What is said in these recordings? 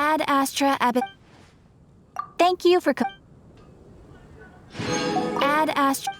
Ad Astra Ab. Thank you for. Ad Astra.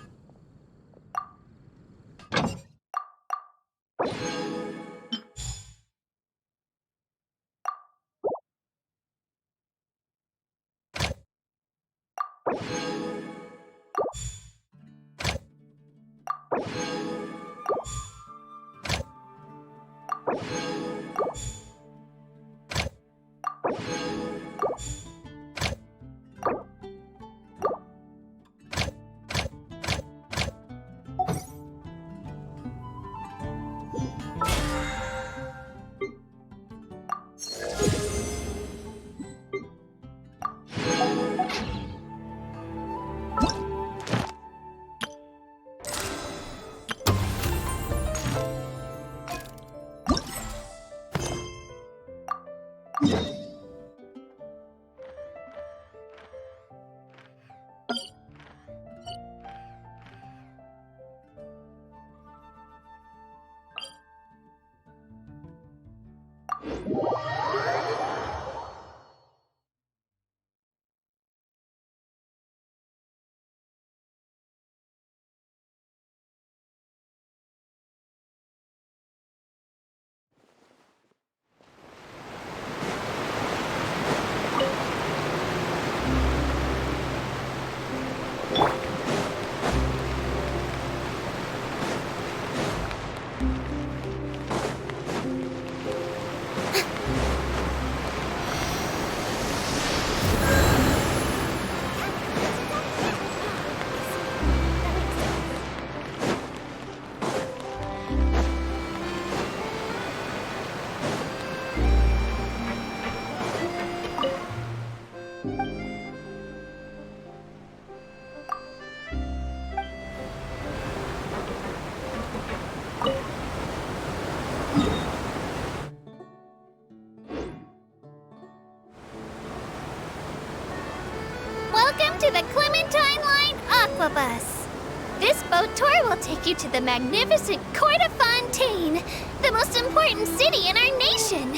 Welcome to the Clementine Line Aquabus. This boat tour will take you to the magnificent Court of Fontaine, the most important city in our nation.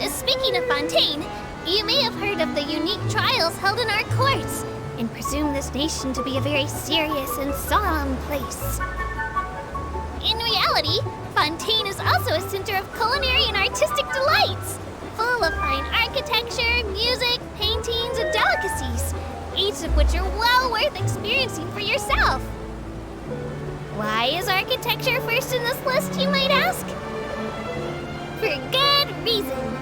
Speaking of Fontaine, you may have heard of the unique trials held in our courts and presume this nation to be a very serious and solemn place. In reality, Fontaine is also a center of culinary and artistic delights, full of fine architecture, music, paintings, and delicacies, each of which are well worth experiencing for yourself. Why is architecture first in this list, you might ask? For good reason.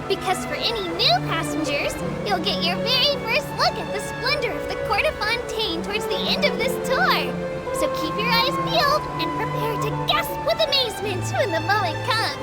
Because for any new passengers, you'll get your very first look at the splendor of the Court of Fontaine towards the end of this tour. So keep your eyes peeled and prepare to gasp with amazement when the moment comes.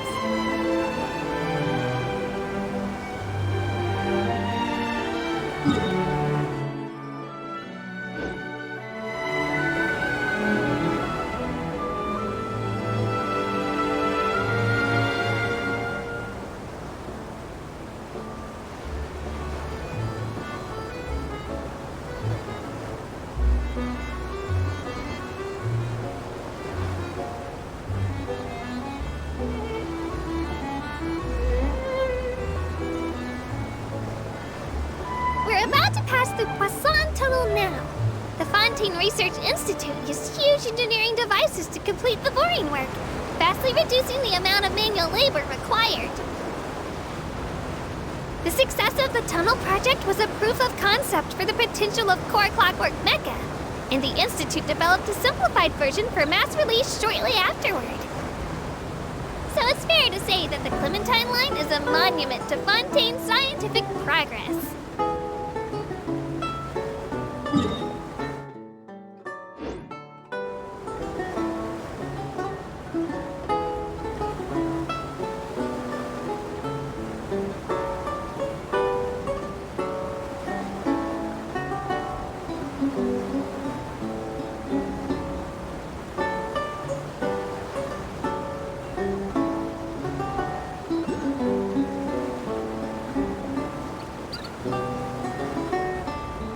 We're about to pass through Poisson Tunnel now. The Fontaine Research Institute used huge engineering devices to complete the boring work, vastly reducing the amount of manual labor required. The success of the tunnel project was a proof of concept for the potential of Core Clockwork Mecha, and the Institute developed a simplified version for mass release shortly afterward. So it's fair to say that the Clementine Line is a monument to Fontaine's scientific progress.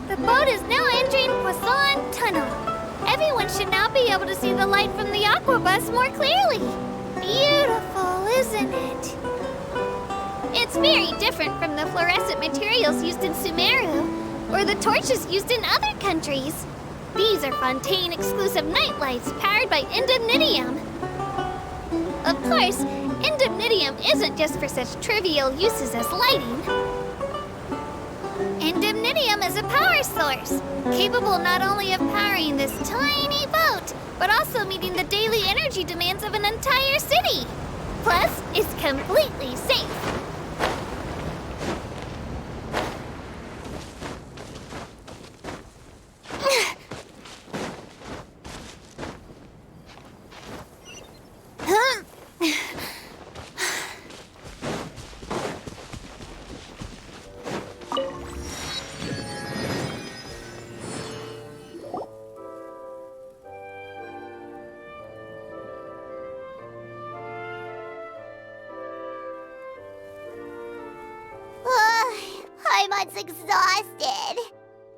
The boat is now entering Poisson Tunnel. Everyone should now be able to see the light from the aquabus more clearly. Beautiful, isn't it? It's It's very different from the fluorescent materials used in Sumeru, or the torches used in other countries. These are Fontaine-exclusive nightlights powered by indemnitium. Of course, indemnitium isn't just for such trivial uses as lighting. Indemnitium is a power source, capable not only of powering this tiny boat, but also meeting the daily energy demands of an entire city. Plus, it's completely safe. Paimon's exhausted.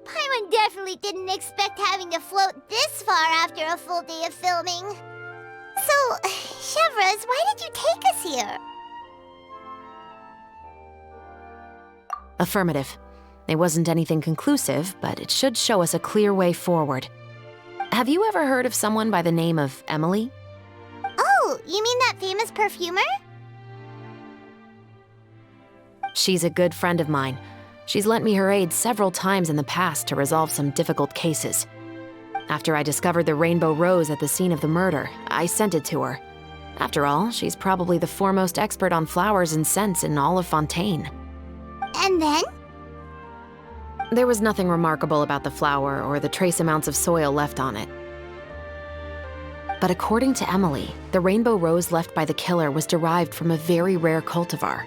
Paimon definitely didn't expect having to float this far after a full day of filming. So, Chevres, why did you take us here? Affirmative. It wasn't anything conclusive, but it should show us a clear way forward. Have you ever heard of someone by the name of Emily? Oh, you mean that famous perfumer? She's a good friend of mine. She's lent me her aid several times in the past to resolve some difficult cases. After I discovered the rainbow rose at the scene of the murder, I sent it to her. After all, she's probably the foremost expert on flowers and scents in all of Fontaine. And then? There was nothing remarkable about the flower or the trace amounts of soil left on it. But according to Emily, the rainbow rose left by the killer was derived from a very rare cultivar.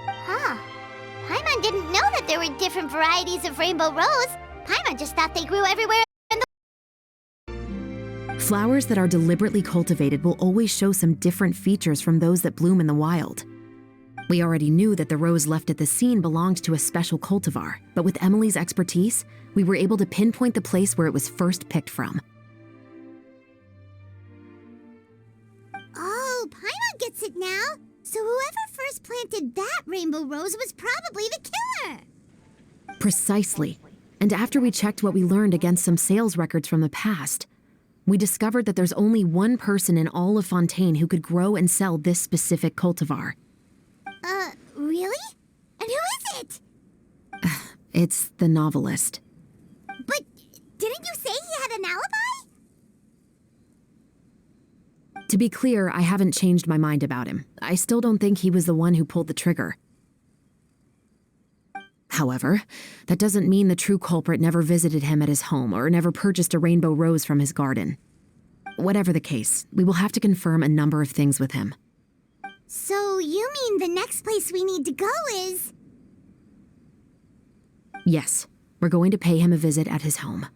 Huh. Paimon didn't know that there were different varieties of rainbow rose. Paimon just thought they grew everywhere in the... Flowers that are deliberately cultivated will always show some different features from those that bloom in the wild. We already knew that the rose left at the scene belonged to a special cultivar, but with Emily's expertise, we were able to pinpoint the place where it was first picked from. Oh, Paimon gets it now. So whoever first planted that rainbow rose was probably the killer. Precisely. And after we checked what we learned against some sales records from the past, we discovered that there's only one person in all of Fontaine who could grow and sell this specific cultivar. Really? And who is it? It's the novelist. But didn't you say he had an alibi? To be clear, I haven't changed my mind about him. I still don't think he was the one who pulled the trigger. However, that doesn't mean the true culprit never visited him at his home or never purchased a rainbow rose from his garden. Whatever the case, we will have to confirm a number of things with him. So you mean the next place we need to go is... Yes, we're going to pay him a visit at his home.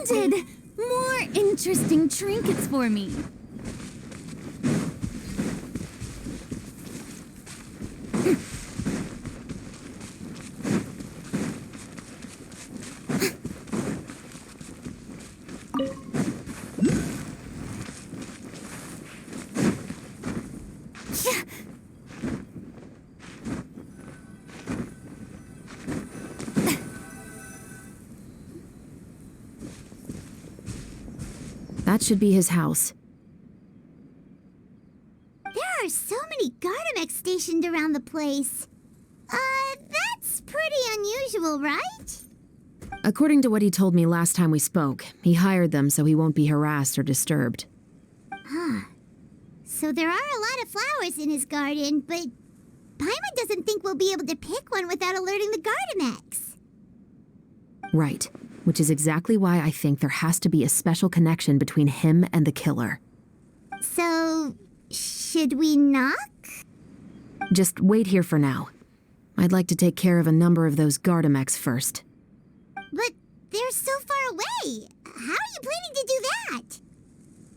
Splendid! More interesting trinkets for me. That should be his house. There are so many Gardamex stationed around the place. That's pretty unusual, right? According to what he told me last time we spoke, he hired them so he won't be harassed or disturbed. So there are a lot of flowers in his garden, but Paimon doesn't think we'll be able to pick one without alerting the Gardamex. Right, which is exactly why I think there has to be a special connection between him and the killer. So, should we knock? Just wait here for now. I'd like to take care of a number of those Gardamex first. But they're so far away. How are you planning to do that?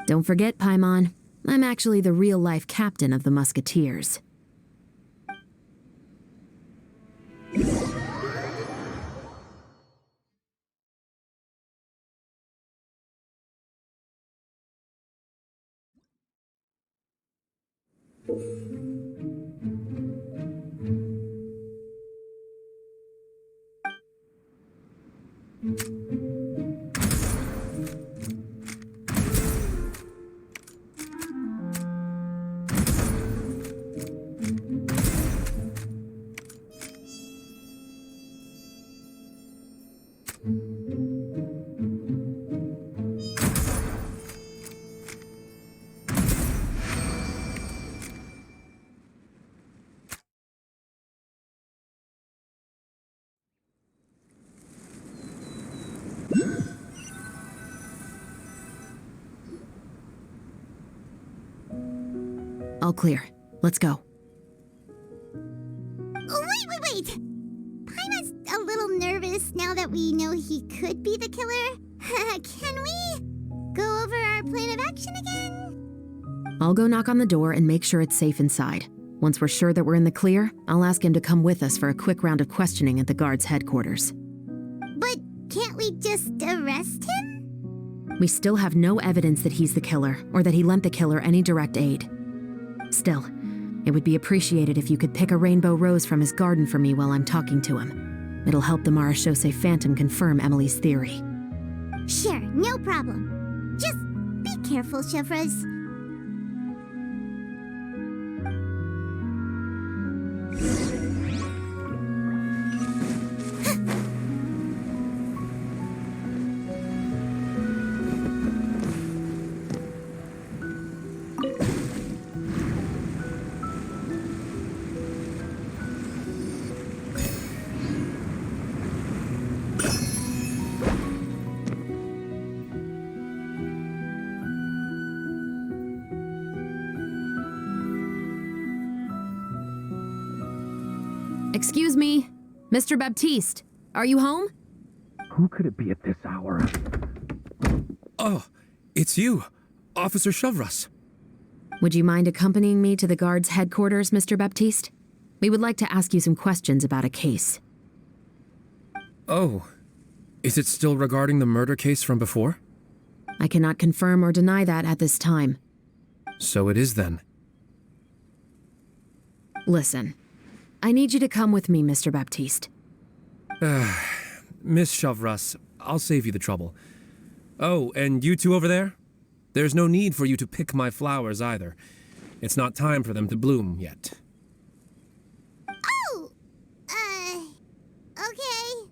Don't forget, Paimon, I'm actually the real-life captain of the Musketeers. All clear. Let's go. Oh, wait! Paimon's a little nervous now that we know he could be the killer. Can we go over our plan of action again? I'll go knock on the door and make sure it's safe inside. Once we're sure that we're in the clear, I'll ask him to come with us for a quick round of questioning at the guard's headquarters. But can't we just arrest him? We still have no evidence that he's the killer, or that he lent the killer any direct aid. Still, it would be appreciated if you could pick a rainbow rose from his garden for me while I'm talking to him. It'll help the Marachose Phantom confirm Emily's theory. Sure, no problem. Just be careful, Chevres. Excuse me, Mr. Baptiste, are you home? Who could it be at this hour? Oh, it's you, Officer Chevres. Would you mind accompanying me to the guard's headquarters, Mr. Baptiste? We would like to ask you some questions about a case. Oh, is it still regarding the murder case from before? I cannot confirm or deny that at this time. So it is then. Listen, I need you to come with me, Mr. Baptiste. Miss Chevres, I'll save you the trouble. Oh, and you two over there? There's no need for you to pick my flowers either. It's not time for them to bloom yet. Oh! Okay.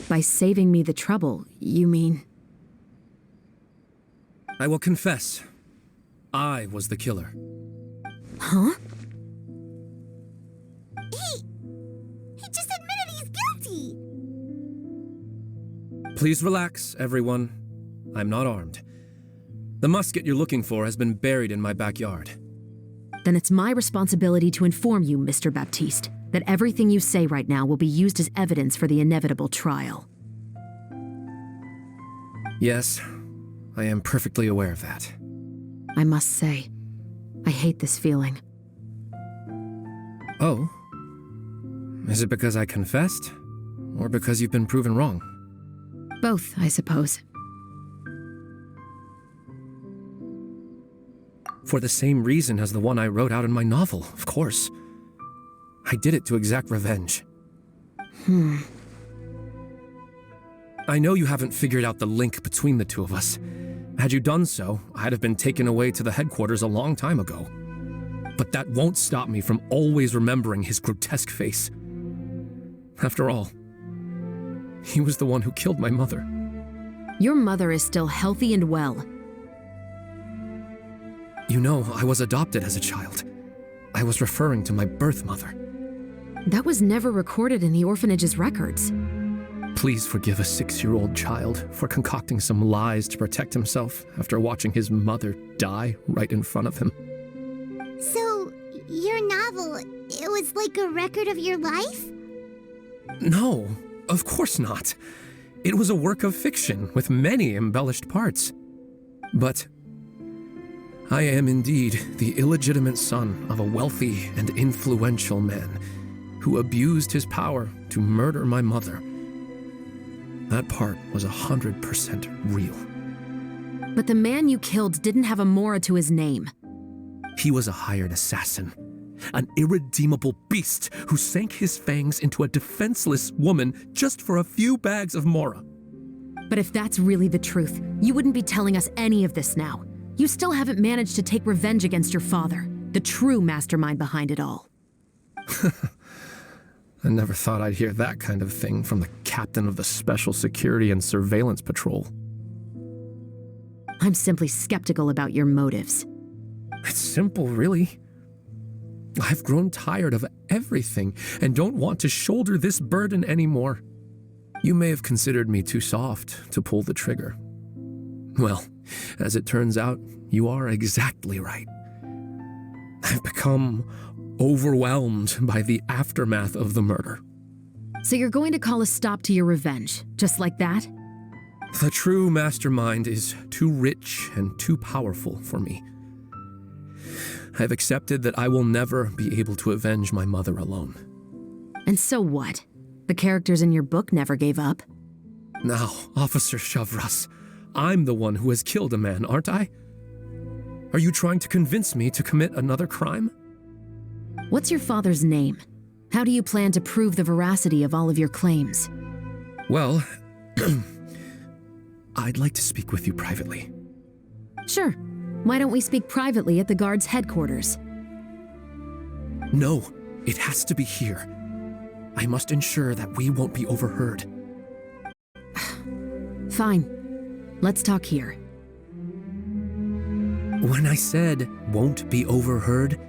By saving me the trouble, you mean... I will confess, I was the killer. Huh? He just admitted he's guilty! Please relax, everyone. I'm not armed. The musket you're looking for has been buried in my backyard. Then it's my responsibility to inform you, Mr. Baptiste. that everything you say right now will be used as evidence for the inevitable trial. Yes, I am perfectly aware of that. I must say, I hate this feeling. Oh? Is it because I confessed? Or because you've been proven wrong? Both, I suppose. For the same reason as the one I wrote out in my novel, of course. I did it to exact revenge. I know you haven't figured out the link between the two of us. Had you done so, I'd have been taken away to the headquarters a long time ago. But that won't stop me from always remembering his grotesque face. After all, he was the one who killed my mother. Your mother is still healthy and well. You know, I was adopted as a child. I was referring to my birth mother. That was never recorded in the orphanage's records. Please forgive a 6-year-old child for concocting some lies to protect himself after watching his mother die right in front of him. So, your novel, it was like a record of your life? No, of course not. It was a work of fiction with many embellished parts. But I am indeed the illegitimate son of a wealthy and influential man who abused his power to murder my mother. That part was 100% real. But the man you killed didn't have a Mora to his name. He was a hired assassin, an irredeemable beast who sank his fangs into a defenseless woman just for a few bags of Mora. But if that's really the truth, you wouldn't be telling us any of this now. You still haven't managed to take revenge against your father, the true mastermind behind it all. I never thought I'd hear that kind of thing from the captain of the Special Security and Surveillance Patrol. I'm simply skeptical about your motives. It's simple, really. I've grown tired of everything and don't want to shoulder this burden anymore. You may have considered me too soft to pull the trigger. Well, as it turns out, you are exactly right. I've become overwhelmed by the aftermath of the murder. So you're going to call a stop to your revenge, just like that? The true mastermind is too rich and too powerful for me. I've accepted that I will never be able to avenge my mother alone. And so what? The characters in your book never gave up. Now, Officer Shavras, I'm the one who has killed a man, aren't I? Are you trying to convince me to commit another crime? What's your father's name? How do you plan to prove the veracity of all of your claims? Well, I'd like to speak with you privately. Sure. Why don't we speak privately at the guard's headquarters? No, it has to be here. I must ensure that we won't be overheard. Fine. Let's talk here. When I said won't be overheard,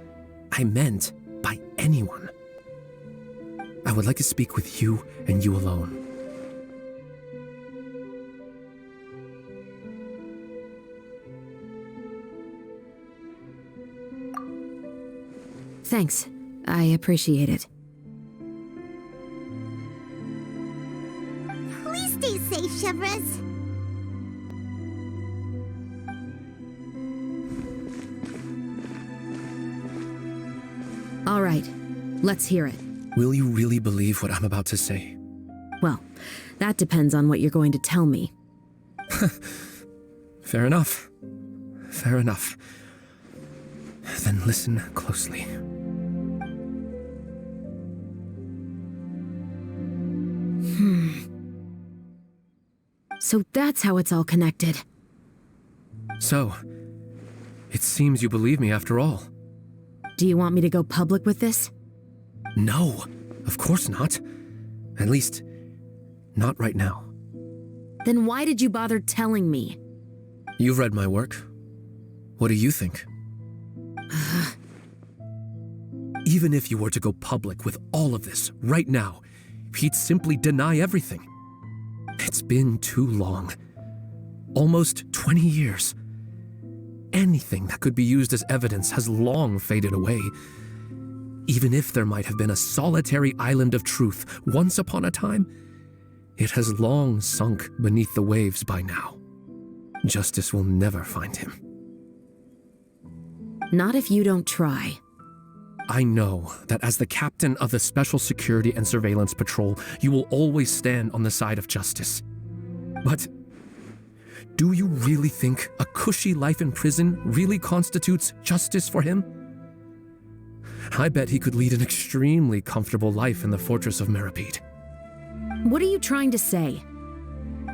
I meant by anyone. I would like to speak with you and you alone. Thanks. I appreciate it. Please stay safe, Chevres. All right. Let's hear it. Will you really believe what I'm about to say? Well, that depends on what you're going to tell me. Fair enough. Fair enough. Then listen closely. So that's how it's all connected. So, it seems you believe me after all. Do you want me to go public with this? No, of course not. At least, not right now. Then why did you bother telling me? You've read my work. What do you think? Even if you were to go public with all of this right now, he'd simply deny everything. It's been too long. Almost 20 years. Anything that could be used as evidence has long faded away. Even if there might have been a solitary island of truth once upon a time, it has long sunk beneath the waves by now. Justice will never find him. Not if you don't try. I know that as the captain of the Special Security and Surveillance Patrol, you will always stand on the side of justice. But do you really think a cushy life in prison really constitutes justice for him? I bet he could lead an extremely comfortable life in the fortress of Meripede. What are you trying to say?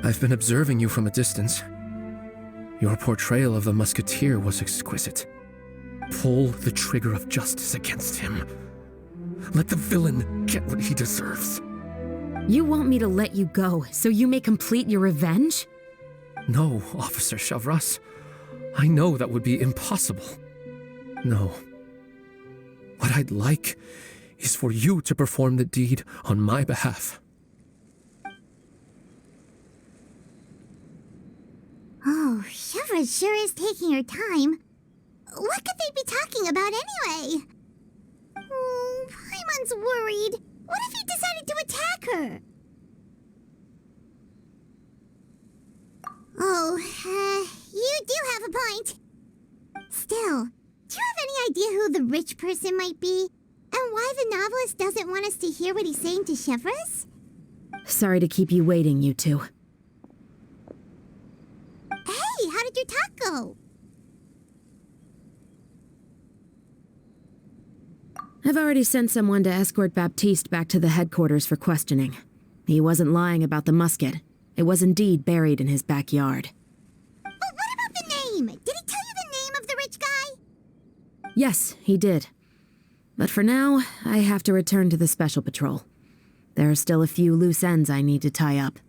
I've been observing you from a distance. Your portrayal of the musketeer was exquisite. Pull the trigger of justice against him. Let the villain get what he deserves. You want me to let you go so you may complete your revenge? No, Officer Chavras. I know that would be impossible. No. What I'd like is for you to perform the deed on my behalf. Oh, Chevra sure is taking her time. What could they be talking about anyway? Paimon's worried. What if he decided to attack her? Oh, you do have a point. Still, do you have any idea who the rich person might be? And why the novelist doesn't want us to hear what he's saying to Chevras? Sorry to keep you waiting, you two. Hey, how did your talk go? I've already sent someone to escort Baptiste back to the headquarters for questioning. He wasn't lying about the musket. It was indeed buried in his backyard. But what about the name? Did he tell you the name of the rich guy? Yes, he did. But for now, I have to return to the Special Patrol. There are still a few loose ends I need to tie up.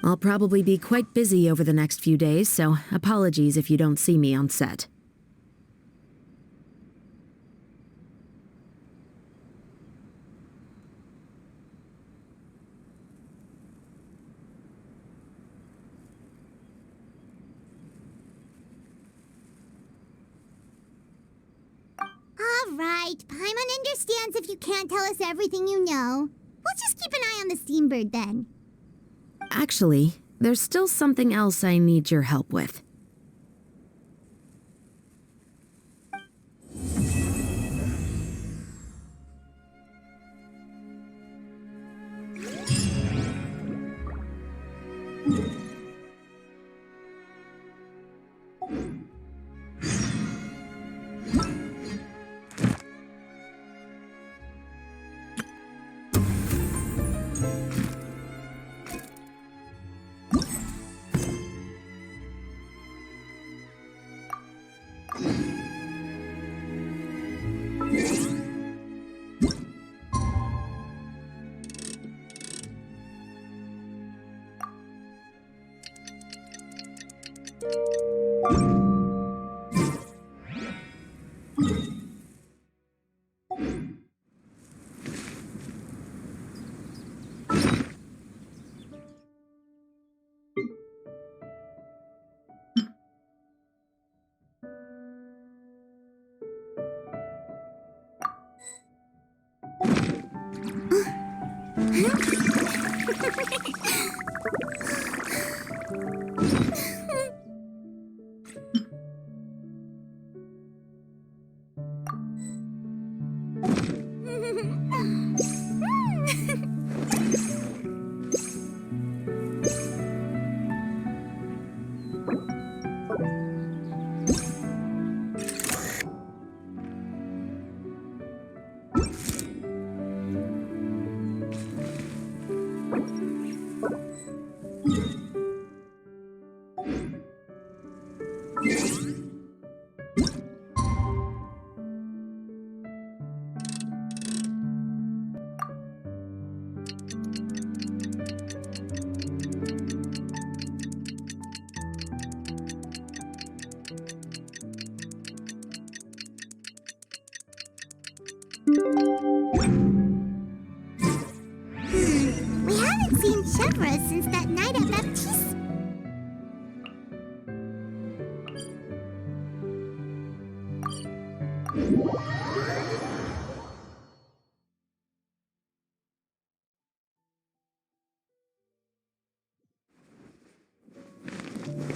I'll probably be quite busy over the next few days, so apologies if you don't see me on set. All right, Paimon understands if you can't tell us everything you know. We'll just keep an eye on the Steambird then. Actually, there's still something else I need your help with. We haven't seen Chevra since that night at Baptiste.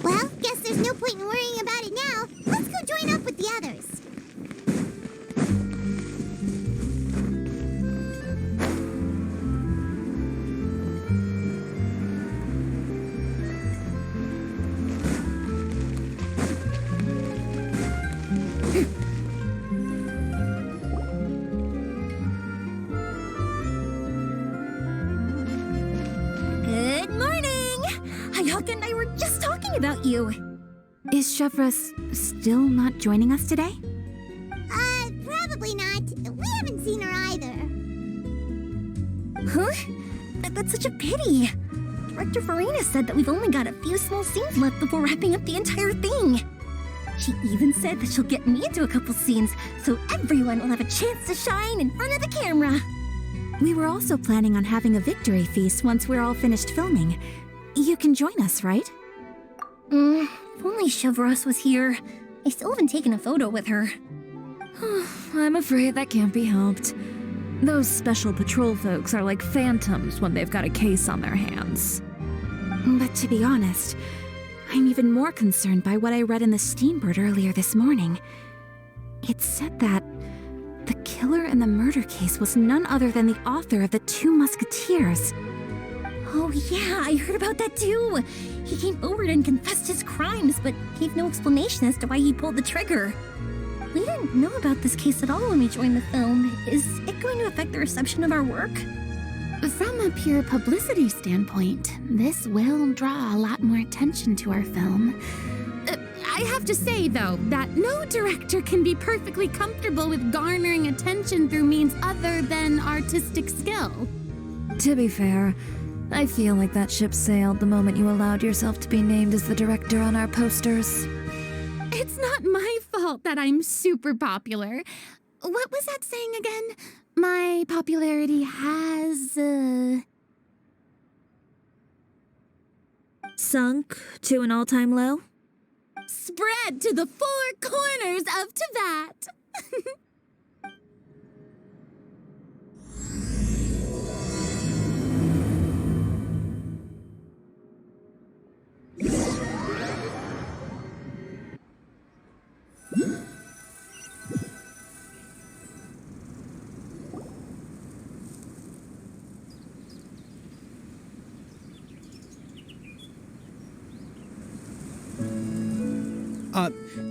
Well, guess there's no point in worrying about it now. Let's go join up with the others. Good morning! Hayaka and I were just talking about you. Is Chevra still not joining us today? Probably not. We haven't seen her either. Huh? That's such a pity. Director Farina said that we've only got a few small scenes left before wrapping up the entire thing. She even said that she'll get me into a couple scenes so everyone will have a chance to shine in front of the camera. We were also planning on having a victory feast once we're all finished filming. You can join us, right? If only Chevros was here. I still haven't taken a photo with her. I'm afraid that can't be helped. Those special patrol folks are like phantoms when they've got a case on their hands. But to be honest, I'm even more concerned by what I read in the Steambird earlier this morning. It said that the killer in the murder case was none other than the author of the Two Musketeers. Oh yeah, I heard about that too. He came forward and confessed his crimes, but gave no explanation as to why he pulled the trigger. We didn't know about this case at all when we joined the film. Is it going to affect the reception of our work? From a pure publicity standpoint, this will draw a lot more attention to our film. I have to say, though, that no director can be perfectly comfortable with garnering attention through means other than artistic skill. To be fair, I feel like that ship sailed the moment you allowed yourself to be named as the director on our posters. It's not my fault that I'm super popular. What was that saying again? My popularity has, Sunk to an all-time low? spread to the four corners of Teyvat.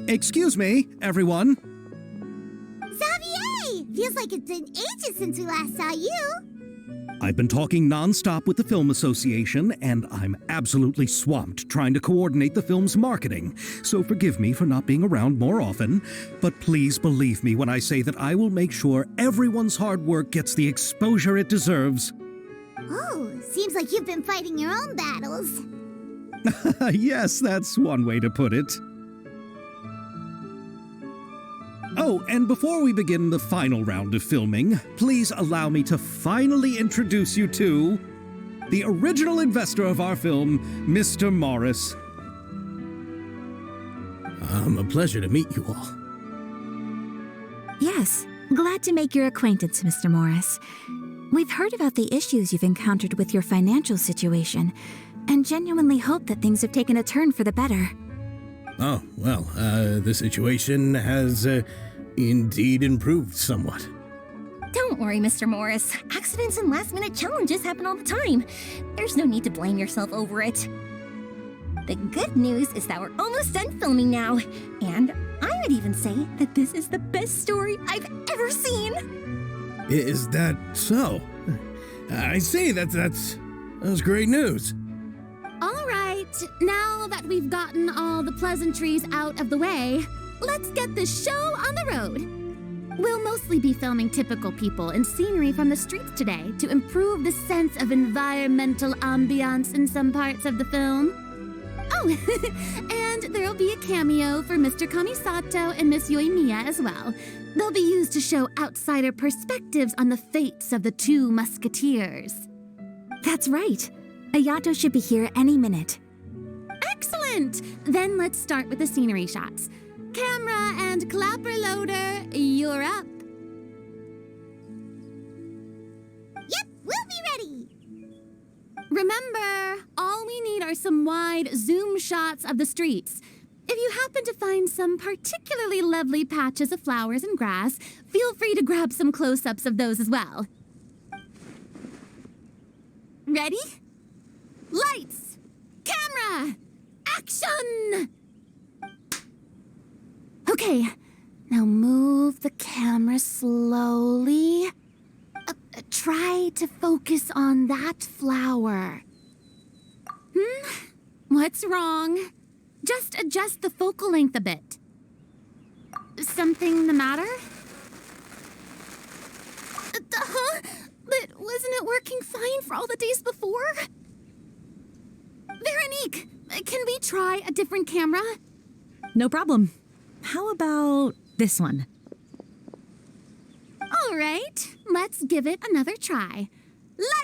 Excuse me, everyone. Xavier! Feels like it's been ages since we last saw you. I've been talking nonstop with the Film Association, and I'm absolutely swamped trying to coordinate the film's marketing. So forgive me for not being around more often, but please believe me when I say that I will make sure everyone's hard work gets the exposure it deserves. Oh, seems like you've been fighting your own battles. Yes, that's one way to put it. Oh, and before we begin the final round of filming, please allow me to finally introduce you to the original investor of our film, Mr. Morris. A pleasure to meet you all. Yes, glad to make your acquaintance, Mr. Morris. We've heard about the issues you've encountered with your financial situation, and genuinely hope that things have taken a turn for the better. Oh, well, the situation has indeed improved somewhat. Don't worry, Mr. Morris. Accidents and last-minute challenges happen all the time. There's no need to blame yourself over it. The good news is that we're almost done filming now, and I would even say that this is the best story I've ever seen. Is that so? I see, that's great news. All right, now that we've gotten all the pleasantries out of the way, let's get this show on the road. We'll mostly be filming typical people and scenery from the streets today to improve the sense of environmental ambiance in some parts of the film. Oh, and there'll be a cameo for Mr. Kamisato and Miss Yoimiya as well. They'll be used to show outsider perspectives on the fates of the Two Musketeers. That's right. Ayato should be here any minute. Excellent! Then let's start with the scenery shots. camera and clapper loader, you're up. Yep, we'll be ready. Remember, all we need are some wide zoom shots of the streets. If you happen to find some particularly lovely patches of flowers and grass, feel free to grab some close-ups of those as well. Ready? Lights! Camera! Action! Okay, now move the camera slowly. Try to focus on that flower. What's wrong? Just adjust the focal length a bit. Something the matter? But wasn't it working fine for all the days before? Veronique, can we try a different camera? No problem. How about this one? All right, let's give it another try.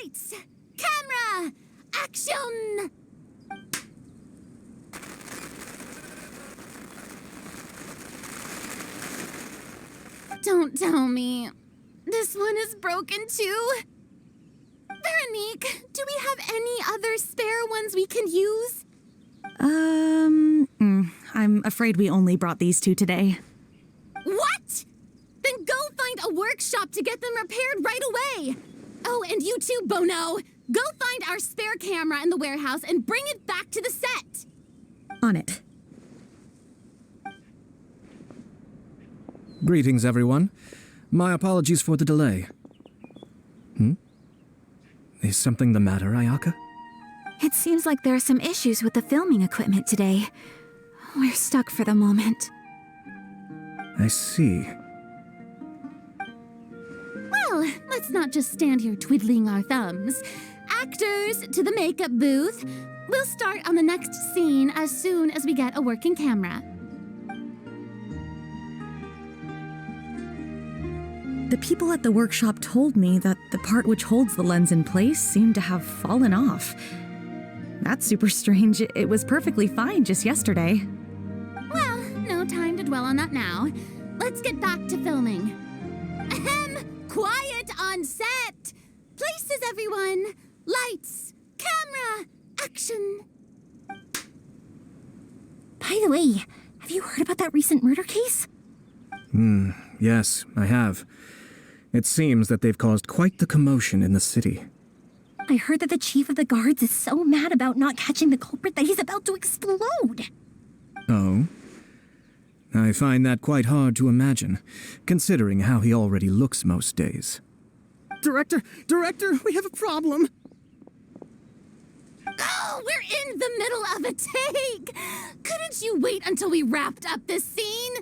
Lights! Camera! Action! Don't tell me. This one is broken too? Veronique, do we have any other spare ones we can use? I'm afraid we only brought these two today. What? Then go find a workshop to get them repaired right away. Oh, and you too, Bono. Go find our spare camera in the warehouse and bring it back to the set. On it. Greetings, everyone. My apologies for the delay. Is something the matter, Ayaka? It seems like there are some issues with the filming equipment today. We're stuck for the moment. I see. Well, let's not just stand here twiddling our thumbs. Actors, to the makeup booth. We'll start on the next scene as soon as we get a working camera. The people at the workshop told me that the part which holds the lens in place seemed to have fallen off. That's super strange. It was perfectly fine just yesterday. Well, no time to dwell on that now. Let's get back to filming. Ahem! Quiet on set! Places, everyone! Lights! Camera! Action! By the way, have you heard about that recent murder case? Yes, I have. It seems that they've caused quite the commotion in the city. I heard that the chief of the guards is so mad about not catching the culprit that he's about to explode. Oh? I find that quite hard to imagine, considering how he already looks most days. Director, we have a problem. Oh, we're in the middle of a take! Couldn't you wait until we wrapped up this scene?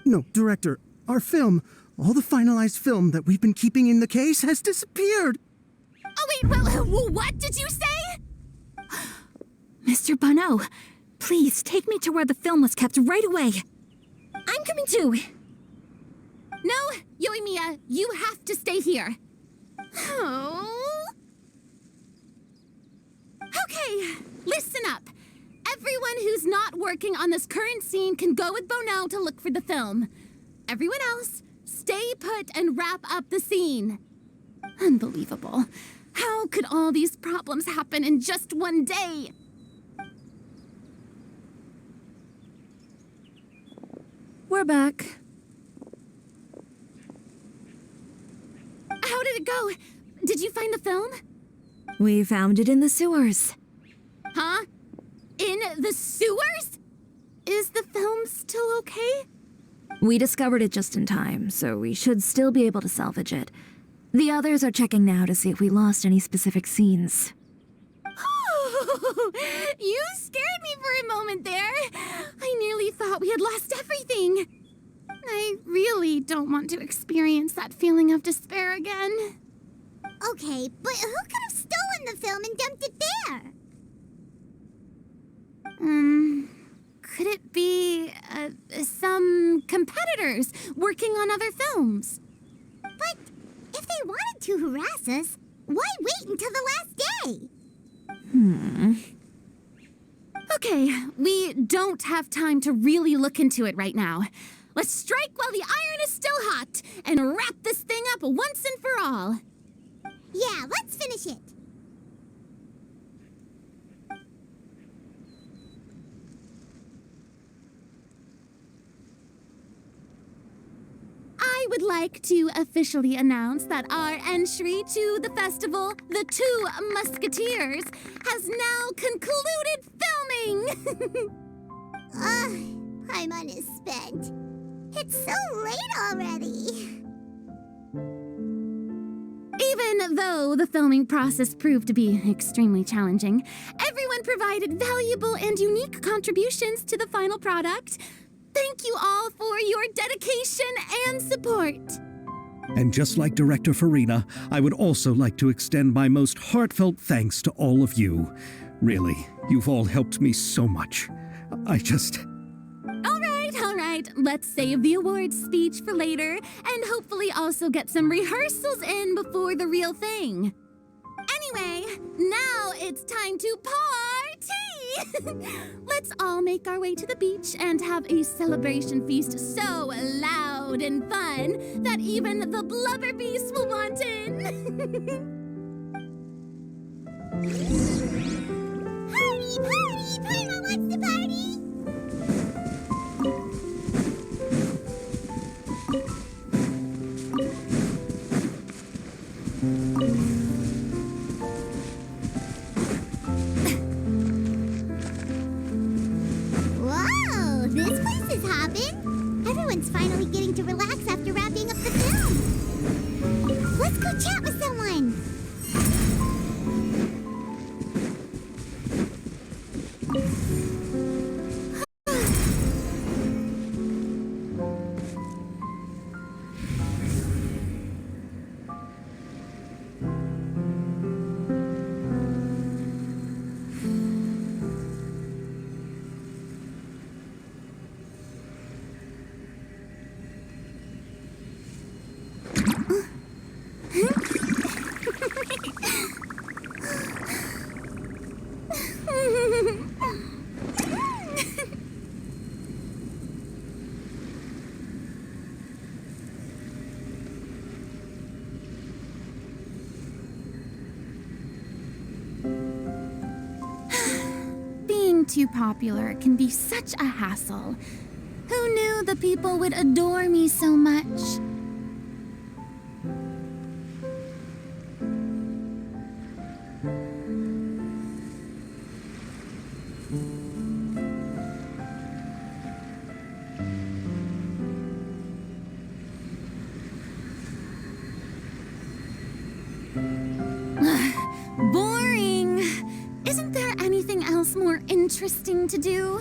No, Director, our film, all the finalized film that we've been keeping in the case has disappeared. Oh, wait, well, what did you say? Mr. Bono, please take me to where the film was kept right away. I'm coming too. No, Yoimiya, you have to stay here. Oh. Okay, listen up. Everyone who's not working on this current scene can go with Bono to look for the film. Everyone else, stay put and wrap up the scene. Unbelievable. How could all these problems happen in just one day? We're back. How did it go? Did you find the film? We found it in the sewers. Huh? In the sewers? Is the film still okay? We discovered it just in time, so we should still be able to salvage it. The others are checking now to see if we lost any specific scenes. Oh, you scared me for a moment there. I nearly thought we had lost everything. I really don't want to experience that feeling of despair again. Okay, but who could have stolen the film and dumped it there? Could it be some competitors working on other films? But if they wanted to harass us, why wait until the last day? Okay, we don't have time to really look into it right now. Let's strike while the iron is still hot and wrap this thing up once and for all. Yeah, let's finish it. I would like to officially announce that our entry to the festival, The Two Musketeers, has now concluded filming! Paimon is spent. It's so late already. Even though the filming process proved to be extremely challenging, everyone provided valuable and unique contributions to the final product. Thank you all for your dedication and support. And just like Director Farina, I would also like to extend my most heartfelt thanks to all of you. Really, you've all helped me so much. All right. Let's save the awards speech for later and hopefully also get some rehearsals in before the real thing. Anyway, now it's time to party! Let's all make our way to the beach and have a celebration feast so loud and fun that even the blubber beast will want in. Party, party! Paimon wants to party! Whoa, this place is hopping. Everyone's finally getting to relax after wrapping up the film. Let's go chat with someone. Being too popular can be such a hassle. Who knew the people would adore me so much? Boring. Isn't there anything else more interesting to do?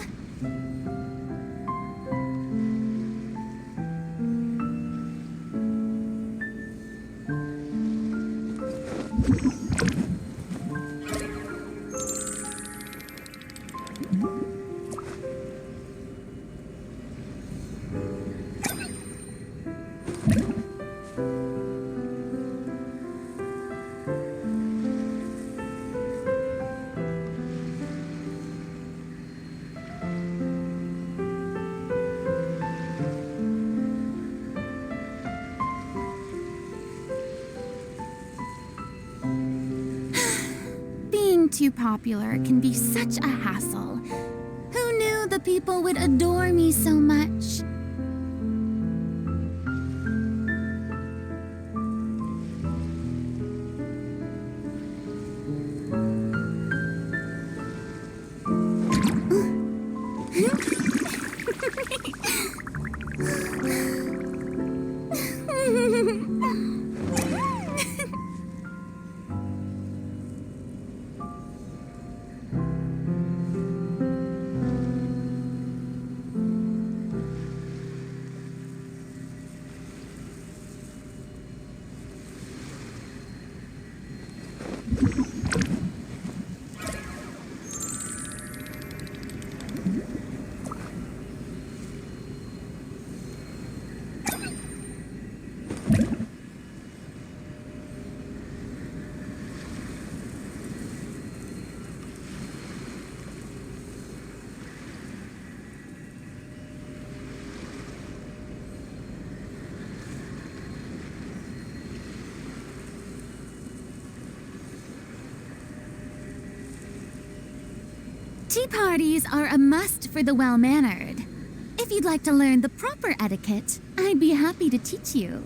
Being too popular can be such a hassle. Who knew the people would adore me so much? Tea parties are a must for the well-mannered. If you'd like to learn the proper etiquette, I'd be happy to teach you.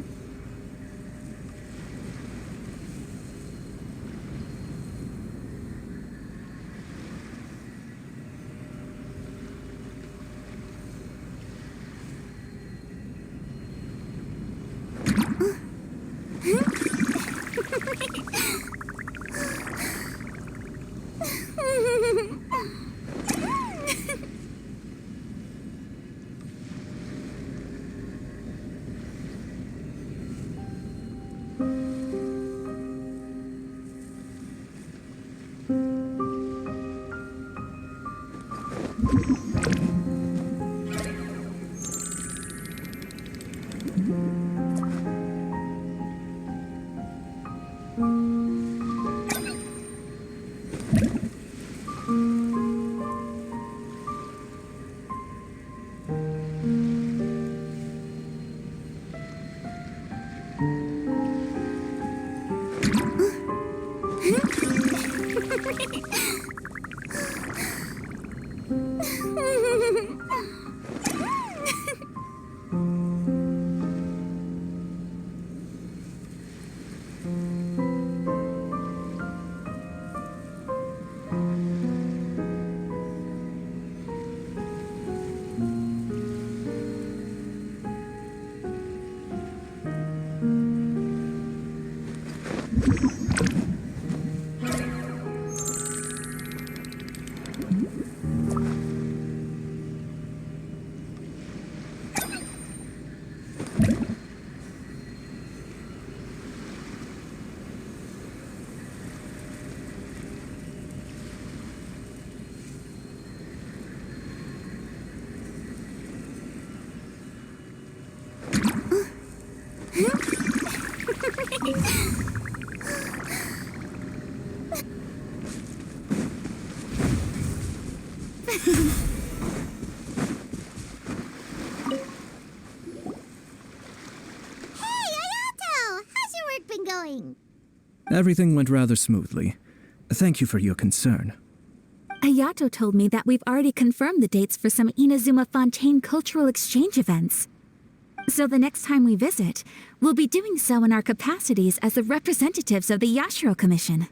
Everything went rather smoothly. Thank you for your concern. Ayato told me that we've already confirmed the dates for some Inazuma Fontaine cultural exchange events. So the next time we visit, we'll be doing so in our capacities as the representatives of the Yashiro Commission.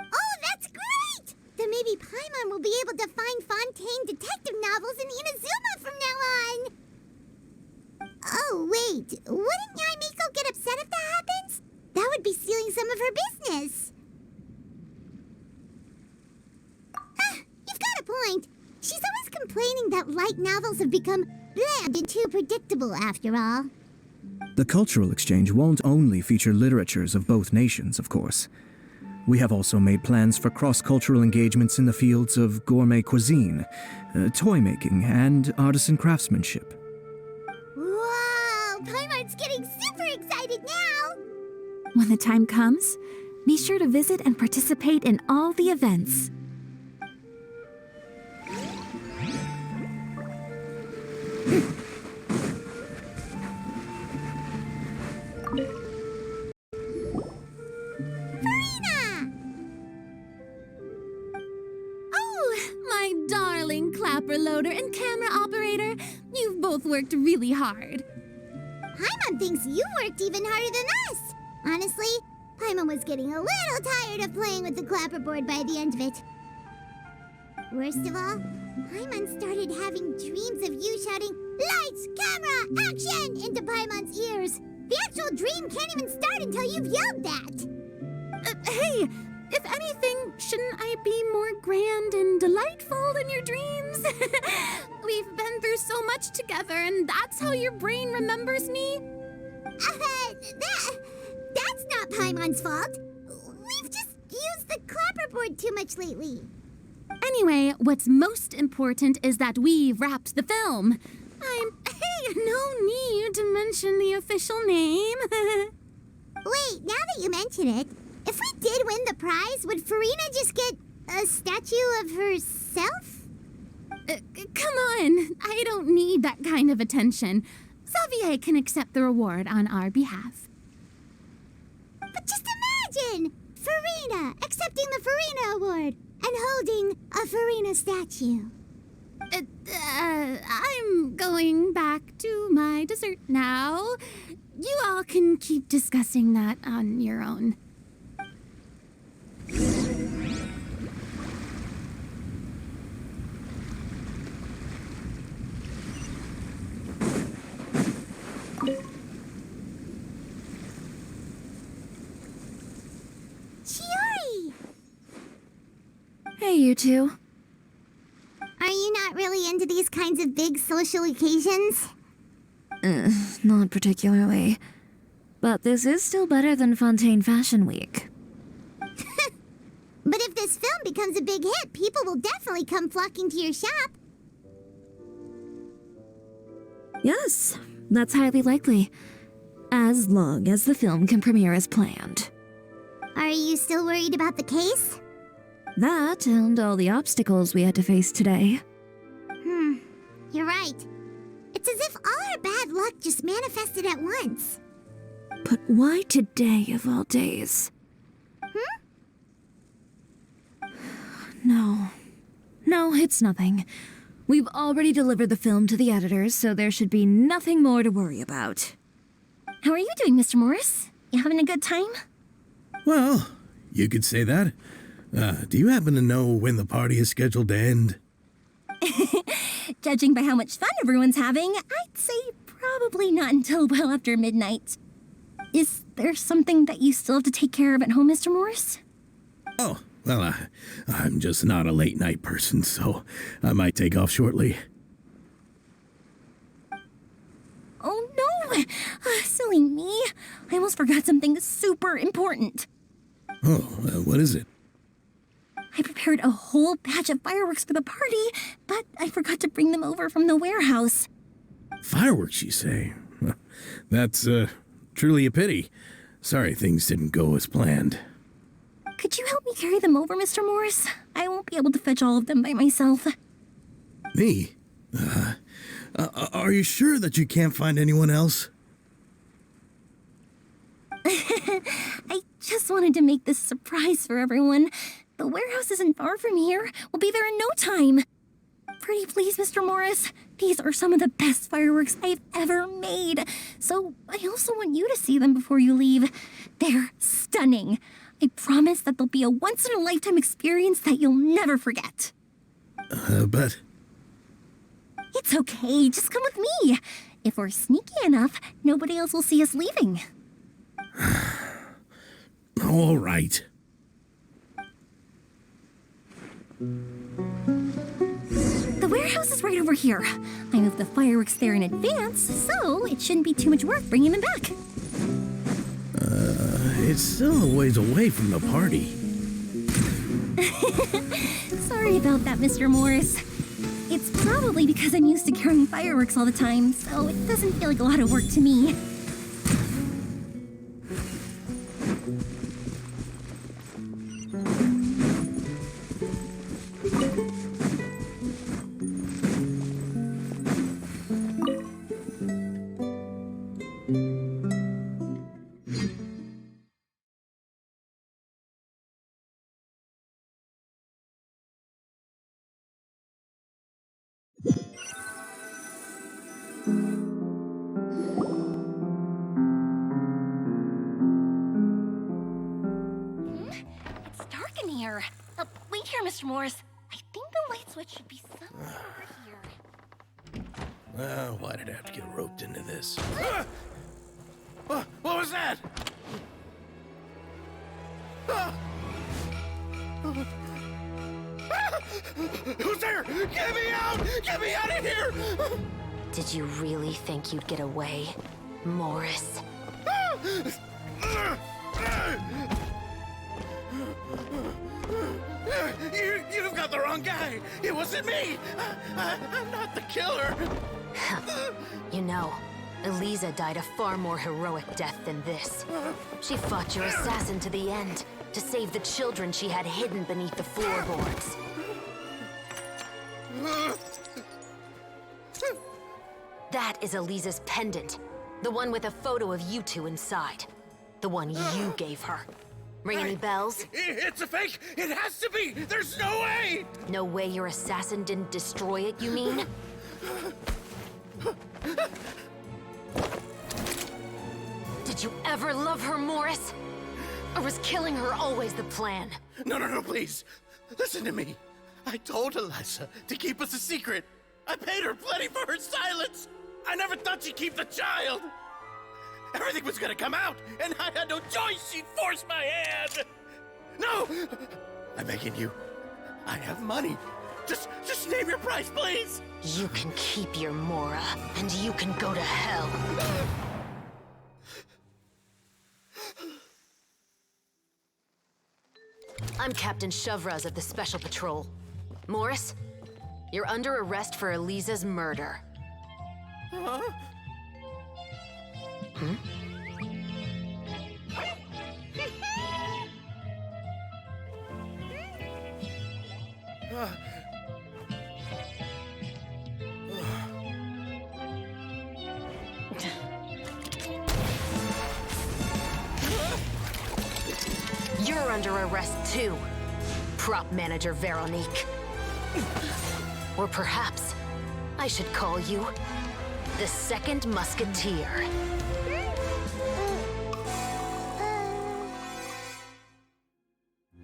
Oh, that's great! Then maybe Paimon will be able to find Fontaine detective novels in Inazuma from now on! Oh, wait. Wouldn't Yaimiko get upset if that happens? That would be stealing some of her business. You've got a point. She's always complaining that light novels have become bland and too predictable after all. The cultural exchange won't only feature literatures of both nations, of course. We have also made plans for cross-cultural engagements in the fields of gourmet cuisine, toy making, and artisan craftsmanship. Whoa! Paimon's getting super excited now! When the time comes, be sure to visit and participate in all the events. My darling clapper loader and camera operator, you've both worked really hard. Paimon thinks you worked even harder than us. Honestly, Paimon was getting a little tired of playing with the clapperboard by the end of it. Worst of all, Paimon started having dreams of you shouting, "Lights, camera, action!" into Paimon's ears. The actual dream can't even start until you've yelled that. Hey, if anything, shouldn't I be more grand and delightful than your dreams? We've been through so much together, and that's how your brain remembers me? That's not Paimon's fault. We've just used the clapperboard too much lately. Anyway, what's most important is that we've wrapped the film. Hey, no need to mention the official name. Wait, now that you mention it, if we did win the prize, would Farina just get a statue of herself? Come on, I don't need that kind of attention. Xavier can accept the reward on our behalf. But just imagine! Farina accepting the Farina Award! and holding a Farina statue. I'm going back to my dessert now. You all can keep discussing that on your own. Chiori! Hey, you two. Are you not really into these kinds of big social occasions? Not particularly. But this is still better than Fontaine Fashion Week. But if this film becomes a big hit, people will definitely come flocking to your shop. Yes, that's highly likely. As long as the film can premiere as planned. Are you still worried about the case? That and all the obstacles we had to face today. You're right. It's as if all our bad luck just manifested at once. But why today of all days? No, it's nothing. We've already delivered the film to the editors, so there should be nothing more to worry about. How are you doing, Mr. Morris? You having a good time? Well, you could say that. Do you happen to know when the party is scheduled to end? Judging by how much fun everyone's having, I'd say probably not until well after midnight. Is there something that you still have to take care of at home, Mr. Morris? Oh, well, I'm just not a late night person, so I might take off shortly. Oh no! Silly me. I almost forgot something super important. Oh, what is it? I prepared a whole batch of fireworks for the party, but I forgot to bring them over from the warehouse. Fireworks, you say? That's, truly a pity. Sorry things didn't go as planned. Could you help me carry them over, Mr. Morris? I won't be able to fetch all of them by myself. Me? Are you sure that you can't find anyone else? I just wanted to make this a surprise for everyone. The warehouse isn't far from here. We'll be there in no time. Pretty please, Mr. Morris. These are some of the best fireworks I've ever made. So I also want you to see them before you leave. They're stunning. I promise that they'll be a once-in-a-lifetime experience that you'll never forget. But... It's okay. Just come with me. If we're sneaky enough, nobody else will see us leaving. All right. The warehouse is right over here. I moved the fireworks there in advance, so it shouldn't be too much work bringing them back. It's still a ways away from the party. Sorry about that, Mr. Morris. It's probably because I'm used to carrying fireworks all the time, so it doesn't feel like a lot of work to me. It's dark in here. Wait here, Mr. Morris. I think the light switch should be somewhere over here. Why did I have to get roped into this? What was that? Who's there? Get me out! Get me out of here! Did you really think you'd get away, Morris? You've got the wrong guy. It wasn't me. I'm not the killer. You know, Eliza died a far more heroic death than this. She fought your assassin to the end, to save the children she had hidden beneath the floorboards. That is Eliza's pendant. The one with a photo of you two inside. The one you gave her. Ring any bells? It's a fake! It has to be! There's no way! No way your assassin didn't destroy it, you mean? Did you ever love her, Morris? Or was killing her always the plan? No, please. Listen to me. I told Eliza to keep us a secret. I paid her plenty for her silence. I never thought she'd keep the child. Everything was gonna come out, and I had no choice. She forced my hand. No! I'm begging you. I have money. Just name your price, please. You can keep your Mora, and you can go to hell. I'm Captain Shovraz of the Special Patrol. Morris, you're under arrest for Eliza's murder. Huh? You're under arrest too, prop manager Veronique. Or perhaps I should call you the Second Musketeer.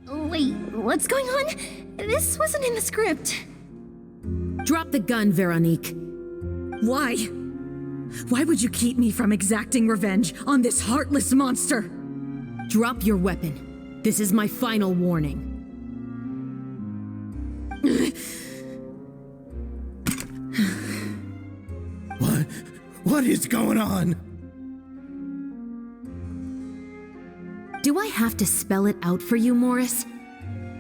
Wait, what's going on? This wasn't in the script. Drop the gun, Veronique. Why? Why would you keep me from exacting revenge on this heartless monster? Drop your weapon. This is my final warning. What is going on? Do I have to spell it out for you, Morris?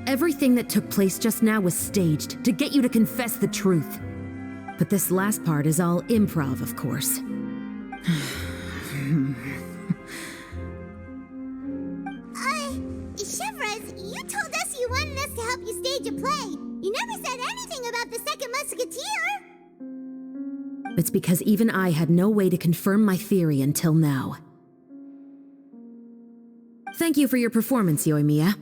Everything that took place just now was staged to get you to confess the truth. But this last part is all improv, of course. Chevraz, you told us you wanted us to help you stage a play. You never said anything about the Second Musketeer. It's because even I had no way to confirm my theory until now. Thank you for your performance, Yoimiya.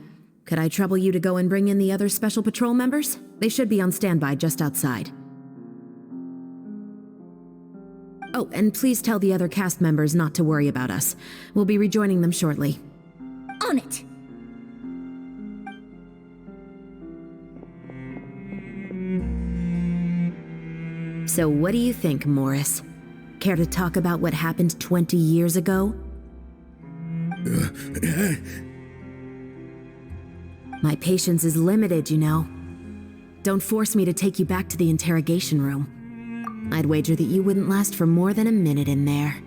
Could I trouble you to go and bring in the other Special Patrol members? They should be on standby just outside. Oh, and please tell the other cast members not to worry about us. We'll be rejoining them shortly. On it! So what do you think, Morris? Care to talk about what happened 20 years ago? My patience is limited, you know. Don't force me to take you back to the interrogation room. I'd wager that you wouldn't last for more than a minute in there.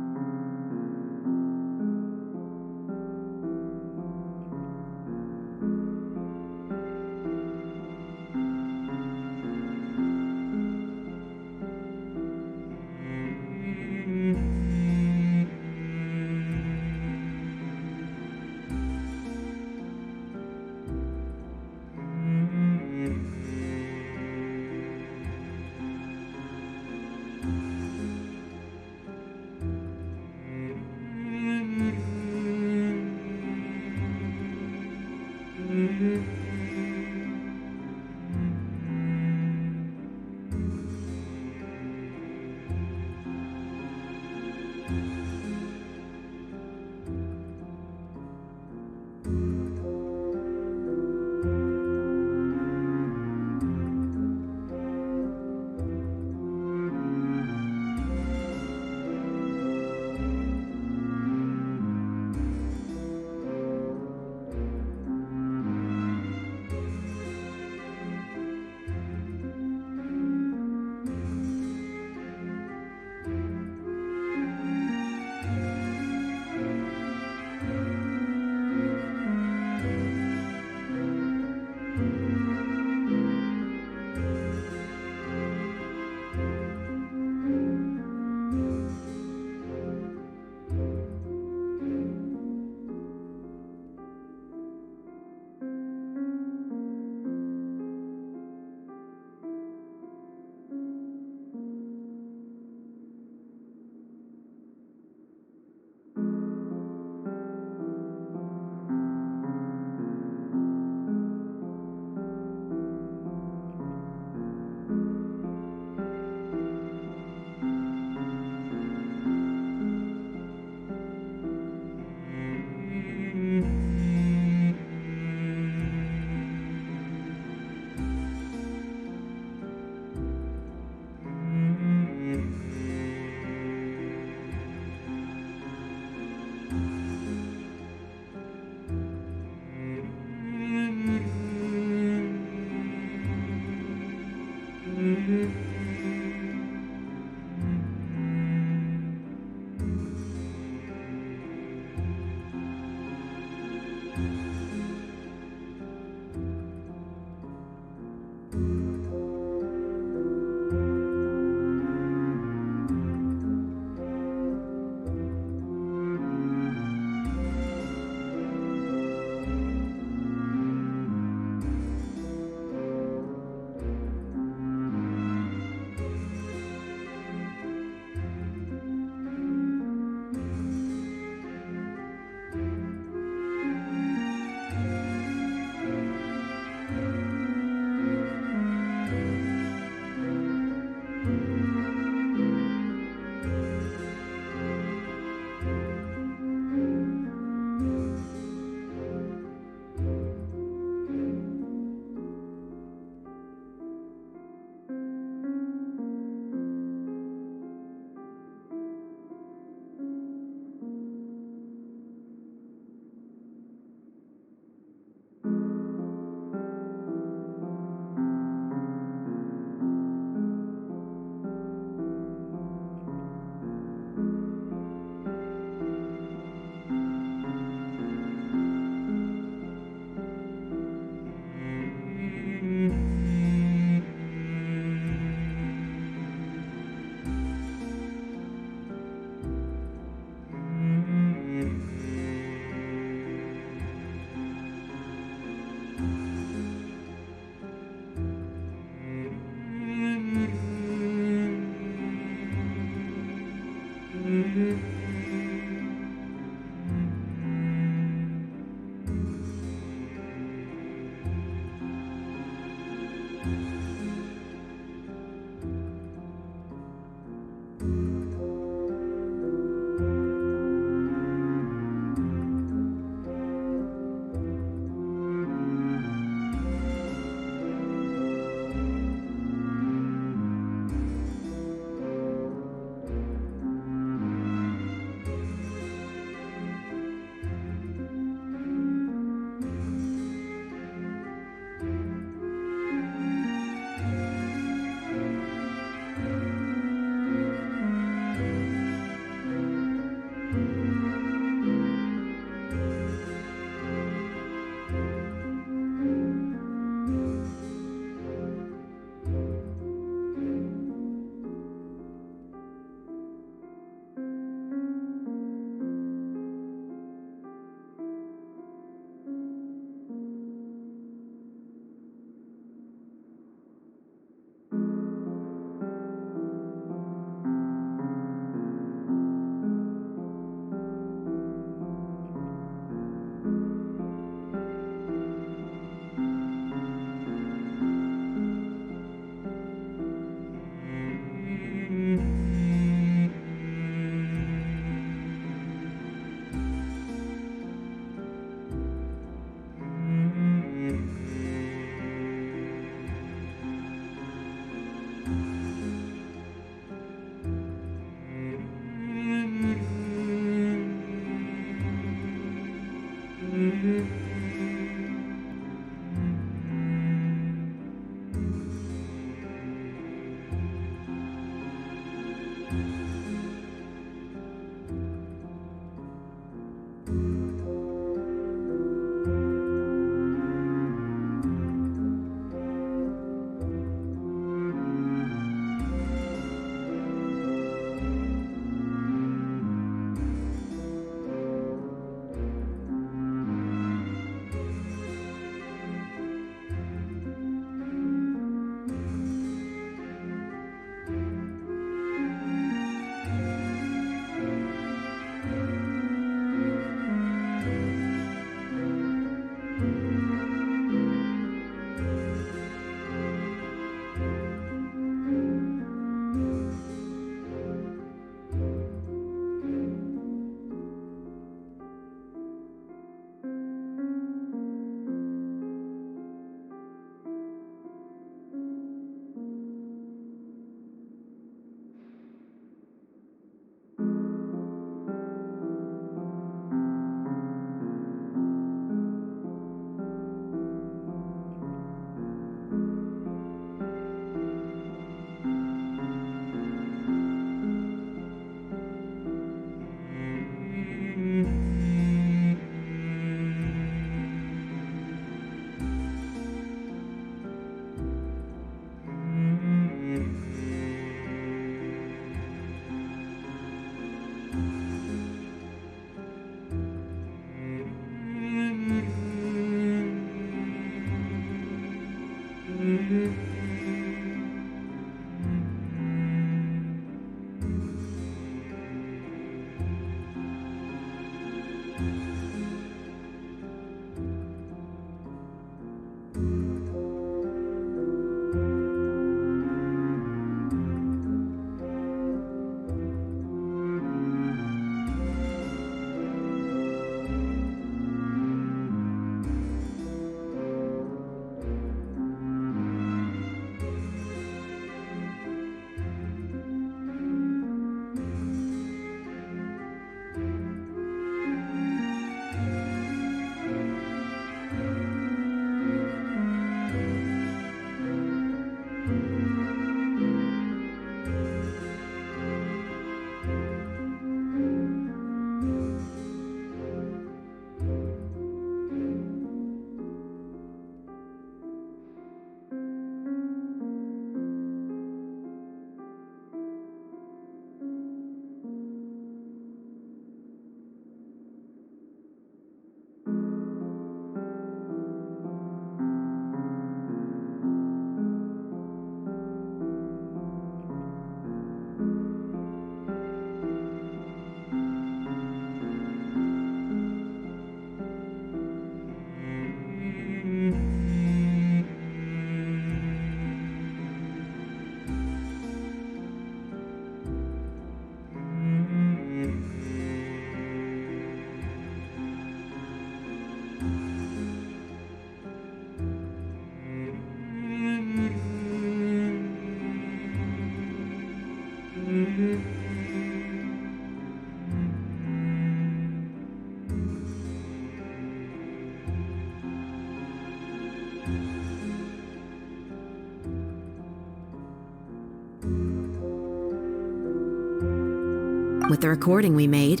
With the recording we made,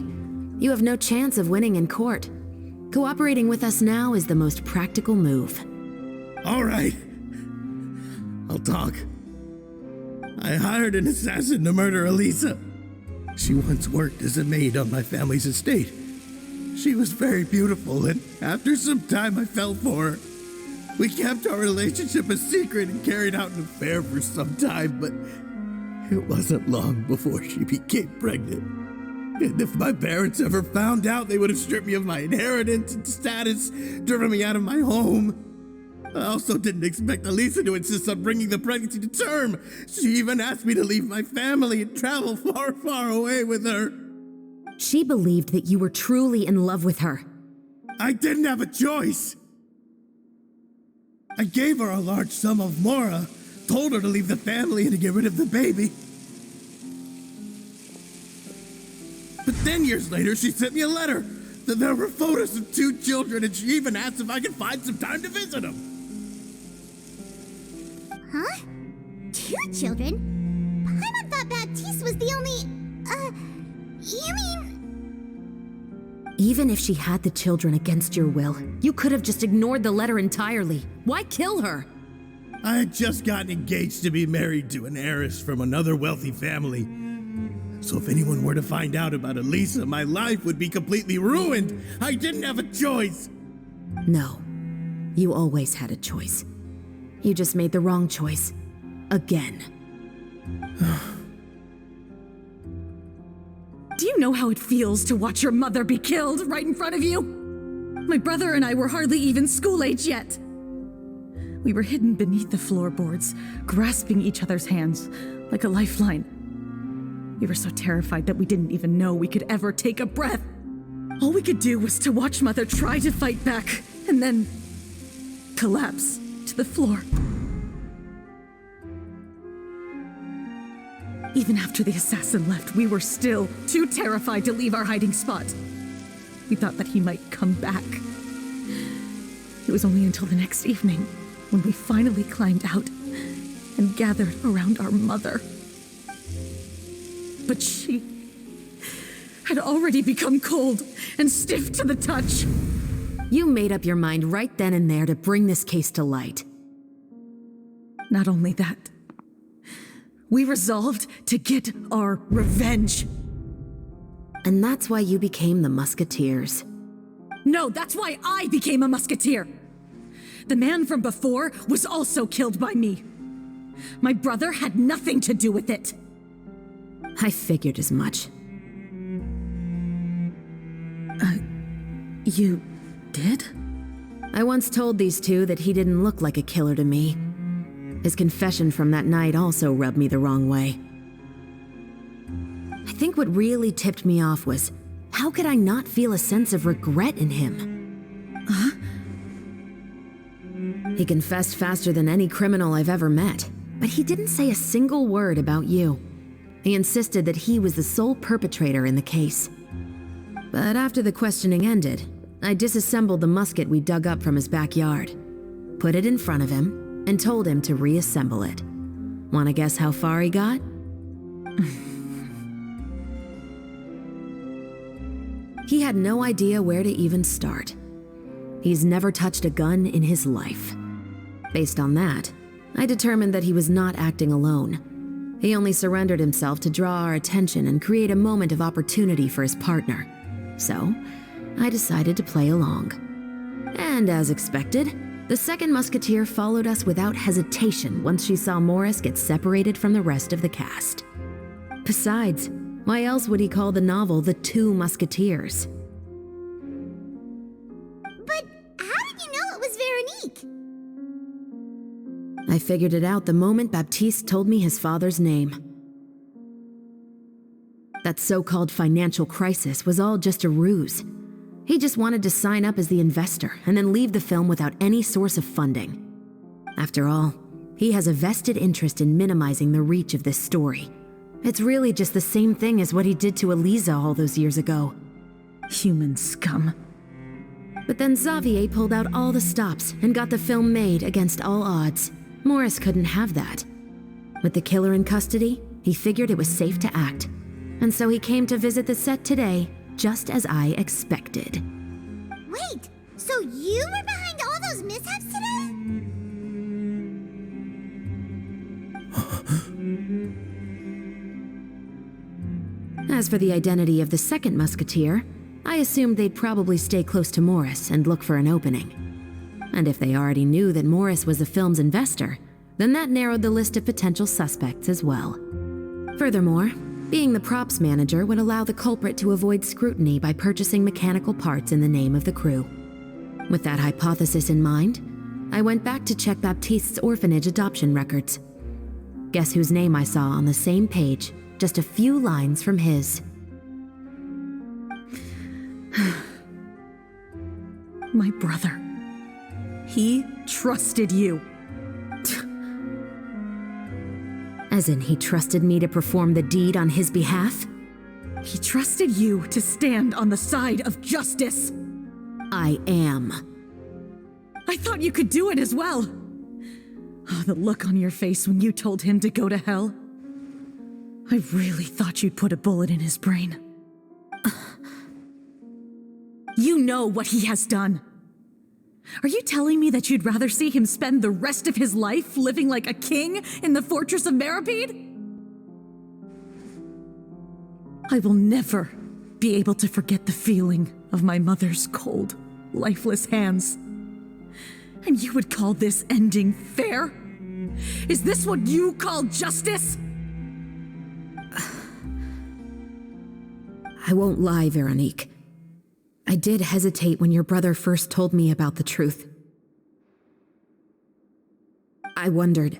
you have no chance of winning in court. Cooperating with us now is the most practical move. All right. I'll talk. I hired an assassin to murder Elisa. She once worked as a maid on my family's estate. She was very beautiful, and after some time I fell for her. We kept our relationship a secret and carried out an affair for some time, but it wasn't long before she became pregnant. And if my parents ever found out, they would have stripped me of my inheritance and status, driven me out of my home. I also didn't expect Elisa to insist on bringing the pregnancy to term. She even asked me to leave my family and travel far, far away with her. She believed that you were truly in love with her. I didn't have a choice. I gave her a large sum of mora, told her to leave the family and to get rid of the baby. But then years later, she sent me a letter. There were photos of 2 children, and she even asked if I could find some time to visit them. Huh? 2 children? Paimon thought Baptiste was the only... you mean... Even if she had the children against your will, you could have just ignored the letter entirely. Why kill her? I had just gotten engaged to be married to an heiress from another wealthy family. So if anyone were to find out about Elisa, my life would be completely ruined. I didn't have a choice. No, you always had a choice. You just made the wrong choice. Again. Do you know how it feels to watch your mother be killed right in front of you? My brother and I were hardly even school age yet. We were hidden beneath the floorboards, grasping each other's hands like a lifeline. We were so terrified that we didn't even know we could ever take a breath. All we could do was to watch Mother try to fight back, and then collapse to the floor. Even after the assassin left, we were still too terrified to leave our hiding spot. We thought that he might come back. It was only until the next evening when we finally climbed out and gathered around our mother. But she had already become cold and stiff to the touch. You made up your mind right then and there to bring this case to light. Not only that, we resolved to get our revenge. And that's why you became the Musketeers. No, that's why I became a musketeer. The man from before was also killed by me. My brother had nothing to do with it. I figured as much. You did? I once told these two that he didn't look like a killer to me. His confession from that night also rubbed me the wrong way. I think what really tipped me off was, how could I not feel a sense of regret in him? Huh? He confessed faster than any criminal I've ever met, but he didn't say a single word about you. He insisted that he was the sole perpetrator in the case. But after the questioning ended, I disassembled the musket we dug up from his backyard, put it in front of him, and told him to reassemble it. Wanna guess how far he got? He had no idea where to even start. He's never touched a gun in his life. Based on that, I determined that he was not acting alone. He only surrendered himself to draw our attention and create a moment of opportunity for his partner. So, I decided to play along. And as expected, the second musketeer followed us without hesitation once she saw Morris get separated from the rest of the cast. Besides, why else would he call the novel The Two Musketeers? But how did you know it was Veronique? I figured it out the moment Baptiste told me his father's name. That so-called financial crisis was all just a ruse. He just wanted to sign up as the investor and then leave the film without any source of funding. After all, he has a vested interest in minimizing the reach of this story. It's really just the same thing as what he did to Elisa all those years ago. Human scum. But then Xavier pulled out all the stops and got the film made against all odds. Morris couldn't have that. With the killer in custody, he figured it was safe to act. And so he came to visit the set today, just as I expected. Wait, so you were behind all those mishaps today? As for the identity of the second musketeer, I assumed they'd probably stay close to Morris and look for an opening. And if they already knew that Morris was the film's investor, then that narrowed the list of potential suspects as well. Furthermore, being the props manager would allow the culprit to avoid scrutiny by purchasing mechanical parts in the name of the crew. With that hypothesis in mind, I went back to check Baptiste's orphanage adoption records. Guess whose name I saw on the same page, just a few lines from his. My brother. He trusted you. As in, he trusted me to perform the deed on his behalf? He trusted you to stand on the side of justice. I am. I thought you could do it as well. Oh, the look on your face when you told him to go to hell. I really thought you'd put a bullet in his brain. You know what he has done. Are you telling me that you'd rather see him spend the rest of his life living like a king in the fortress of Meripede? I will never be able to forget the feeling of my mother's cold, lifeless hands. And you would call this ending fair? Is this what you call justice? I won't lie, Veronique. I did hesitate when your brother first told me about the truth. I wondered.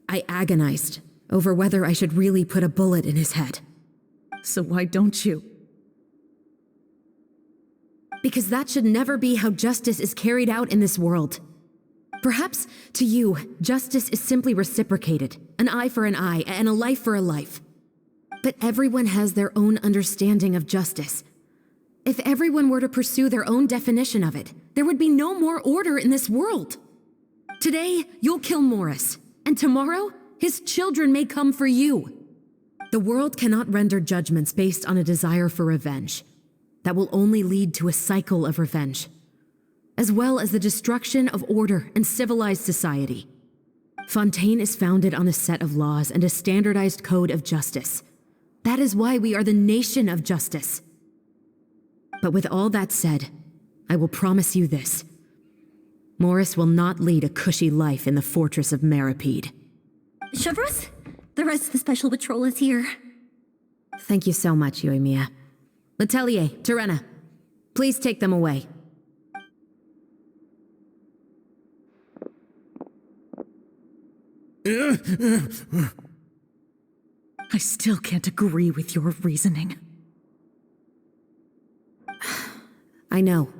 I agonized over whether I should really put a bullet in his head. So why don't you? Because that should never be how justice is carried out in this world. Perhaps, to you, justice is simply reciprocated, an eye for an eye and a life for a life. But everyone has their own understanding of justice. If everyone were to pursue their own definition of it, there would be no more order in this world. Today, you'll kill Morris, and tomorrow, his children may come for you. The world cannot render judgments based on a desire for revenge. That will only lead to a cycle of revenge, as well as the destruction of order and civilized society. Fontaine is founded on a set of laws and a standardized code of justice. That is why we are the nation of justice. But with all that said, I will promise you this. Morris will not lead a cushy life in the fortress of Meripede. Chevreuse, the rest of the special patrol is here. Thank you so much, Yoimiya. Letelier, Terena, please take them away. I still can't agree with your reasoning. I know.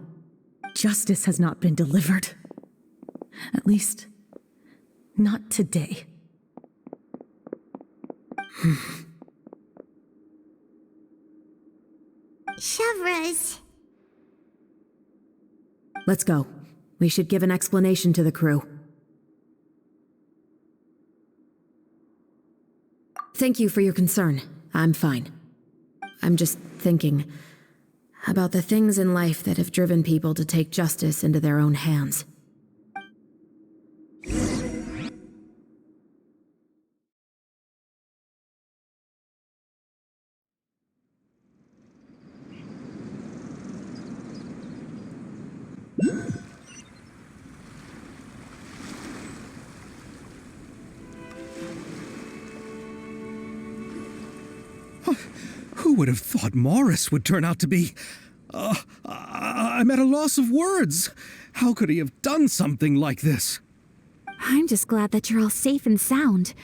Justice has not been delivered. At least, not today. Chevreuse. Let's go. We should give an explanation to the crew. Thank you for your concern. I'm fine. I'm just thinking about the things in life that have driven people to take justice into their own hands. Who would have thought Morris would turn out to be... I'm at a loss of words. How could he have done something like this? I'm just glad that you're all safe and sound.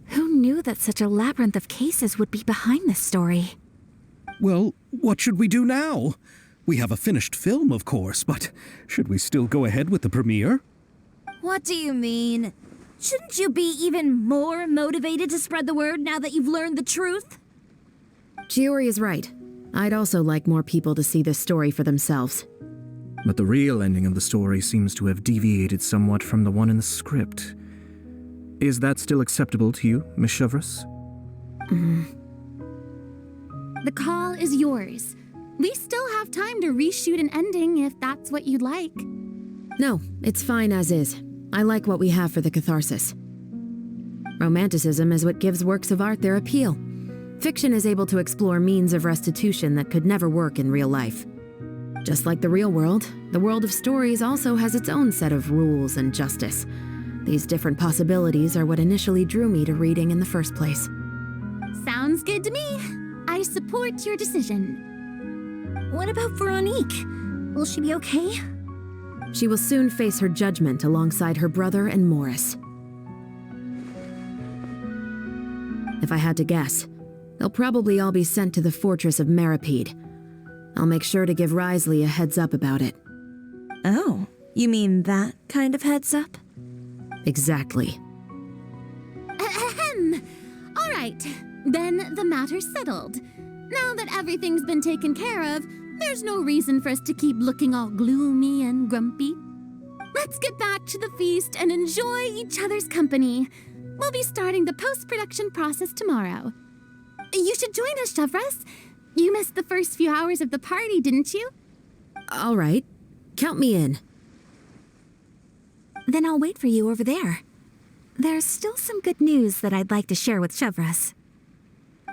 Who knew that such a labyrinth of cases would be behind this story? Well, what should we do now? We have a finished film, of course, but should we still go ahead with the premiere? What do you mean? Shouldn't you be even more motivated to spread the word now that you've learned the truth? Giori is right. I'd also like more people to see this story for themselves. But the real ending of the story seems to have deviated somewhat from the one in the script. Is that still acceptable to you, Miss Chevreuse? The call is yours. We still have time to reshoot an ending if that's what you'd like. No, it's fine as is. I like what we have for the catharsis. Romanticism is what gives works of art their appeal. Fiction is able to explore means of restitution that could never work in real life. Just like the real world, the world of stories also has its own set of rules and justice. These different possibilities are what initially drew me to reading in the first place. Sounds good to me. I support your decision. What about Veronique? Will she be okay? She will soon face her judgment alongside her brother and Morris. If I had to guess, they'll probably all be sent to the fortress of Meripede. I'll make sure to give Risley a heads up about it. Oh, you mean that kind of heads up? Exactly. Ahem. All right, then the matter's settled. Now that everything's been taken care of, there's no reason for us to keep looking all gloomy and grumpy. Let's get back to the feast and enjoy each other's company. We'll be starting the post-production process tomorrow. You should join us, Chevres. You missed the first few hours of the party, didn't you? All right. Count me in. Then I'll wait for you over there. There's still some good news that I'd like to share with Chevres.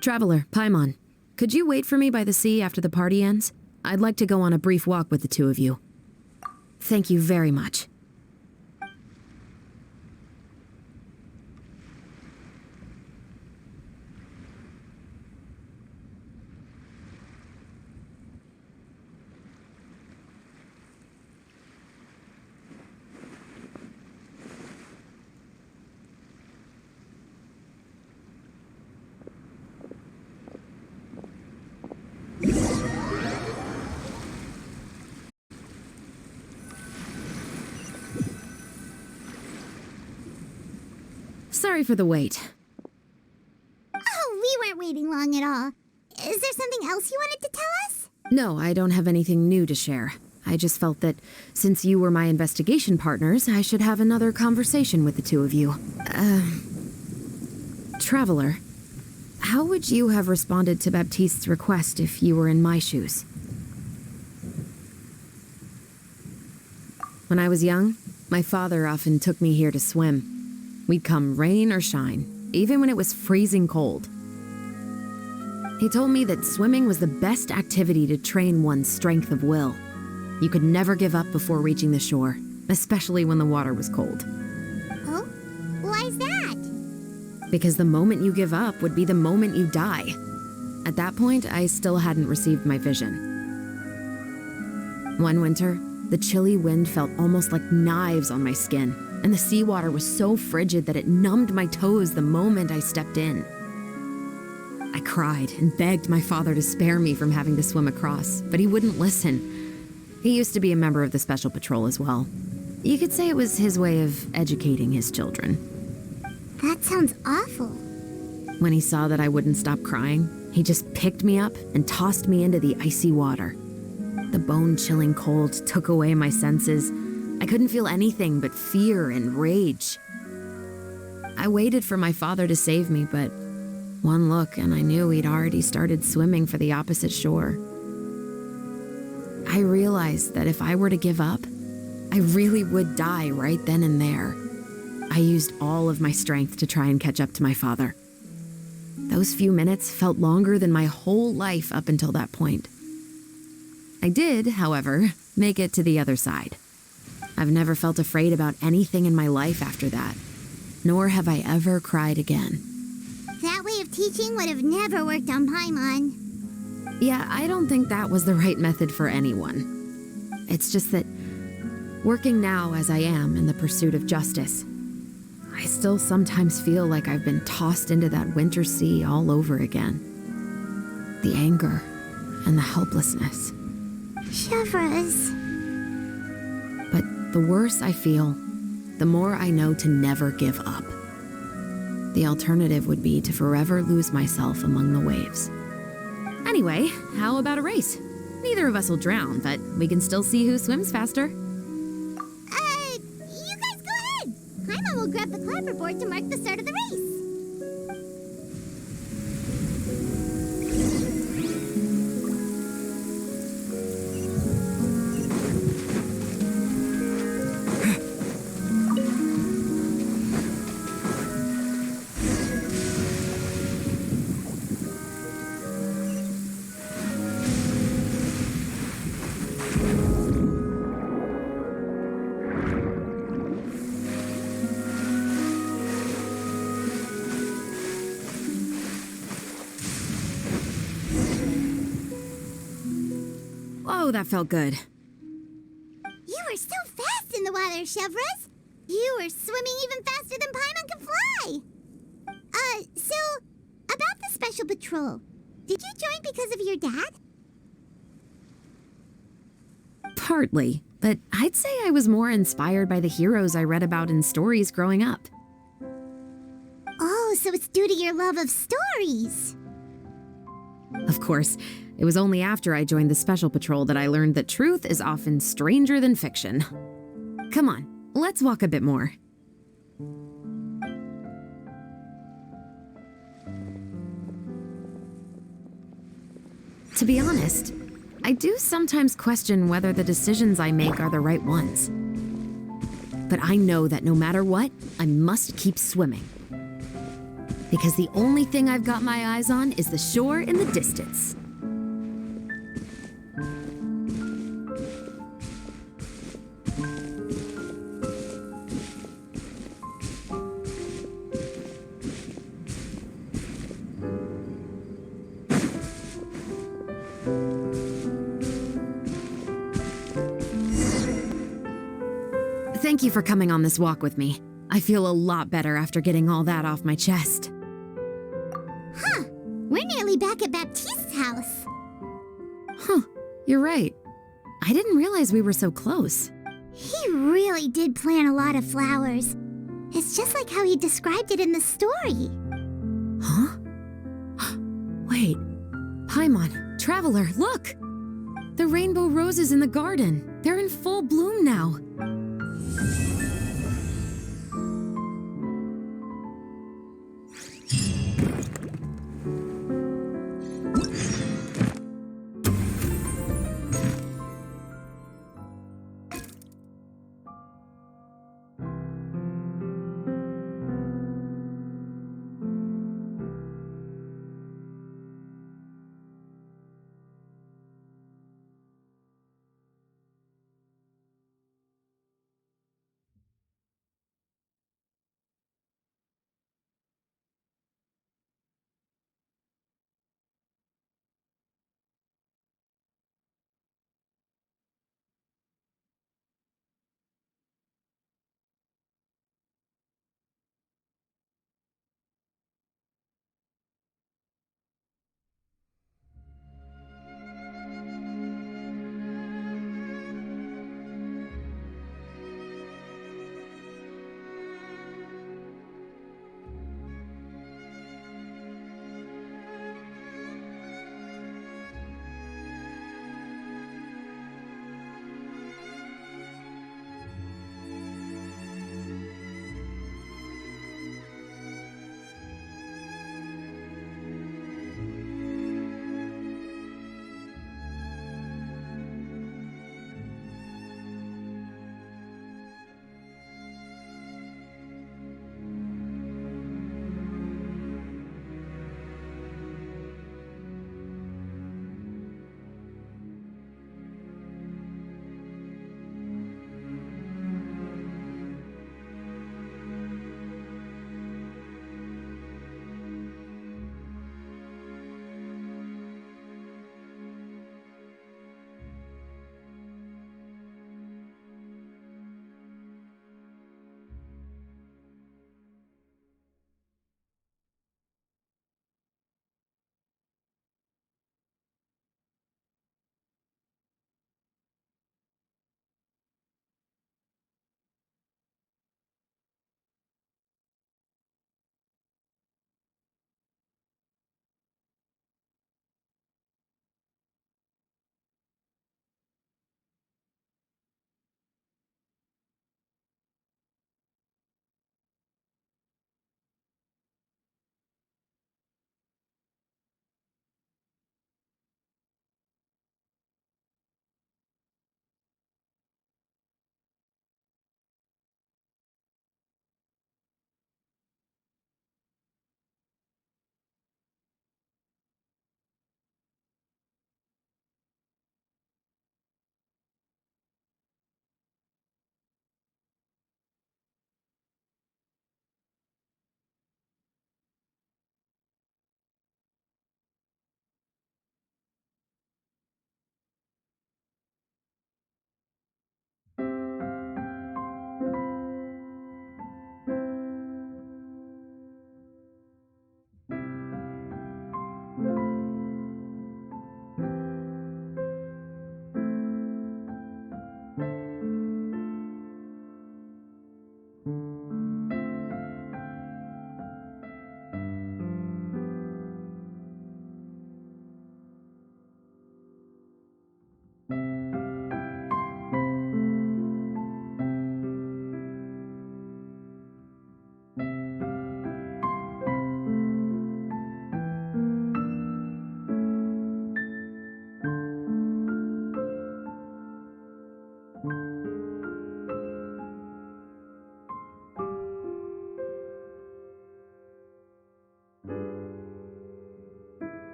Traveler, Paimon, could you wait for me by the sea after the party ends? I'd like to go on a brief walk with the two of you. Thank you very much. Sorry for the wait. Oh, we weren't waiting long at all. Is there something else you wanted to tell us? No, I don't have anything new to share. I just felt that since you were my investigation partners, I should have another conversation with the two of you. Traveler, how would you have responded to Baptiste's request if you were in my shoes? When I was young, my father often took me here to swim. We'd come rain or shine, even when it was freezing cold. He told me that swimming was the best activity to train one's strength of will. You could never give up before reaching the shore, especially when the water was cold. Oh? Why's that? Because the moment you give up would be the moment you die. At that point, I still hadn't received my vision. One winter, the chilly wind felt almost like knives on my skin, and the seawater was so frigid that it numbed my toes the moment I stepped in. I cried and begged my father to spare me from having to swim across, but he wouldn't listen. He used to be a member of the Special Patrol as well. You could say it was his way of educating his children. That sounds awful. When he saw that I wouldn't stop crying, he just picked me up and tossed me into the icy water. The bone-chilling cold took away my senses. I couldn't feel anything but fear and rage. I waited for my father to save me, but one look and I knew he'd already started swimming for the opposite shore. I realized that if I were to give up, I really would die right then and there. I used all of my strength to try and catch up to my father. Those few minutes felt longer than my whole life up until that point. I did, however, make it to the other side. I've never felt afraid about anything in my life after that, nor have I ever cried again. That way of teaching would have never worked on Paimon. Yeah, I don't think that was the right method for anyone. It's just that, working now as I am in the pursuit of justice, I still sometimes feel like I've been tossed into that winter sea all over again. The anger and the helplessness. Chevres. But the worse I feel, the more I know to never give up. The alternative would be to forever lose myself among the waves. Anyway, how about a race? Neither of us will drown, but we can still see who swims faster. You guys go ahead. Paimon will grab the clapperboard to mark the start of the race. Oh, that felt good. You were so fast in the water, Chevres. You were swimming even faster than Paimon can fly. So, about the special patrol, did you join because of your dad? Partly, but I'd say I was more inspired by the heroes I read about in stories growing up. Oh, so it's due to your love of stories. Of course, it was only after I joined the Special Patrol that I learned that truth is often stranger than fiction. Come on, let's walk a bit more. To be honest, I do sometimes question whether the decisions I make are the right ones. But I know that no matter what, I must keep swimming. Because the only thing I've got my eyes on is the shore in the distance. Thank you for coming on this walk with me. I feel a lot better after getting all that off my chest. Huh. We're nearly back at Baptiste's house. Huh, you're right. I didn't realize we were so close. He really did plant a lot of flowers. It's just like how he described it in the story. Huh? Wait. Paimon, Traveler, look! The rainbow roses in the garden. They're in full bloom now.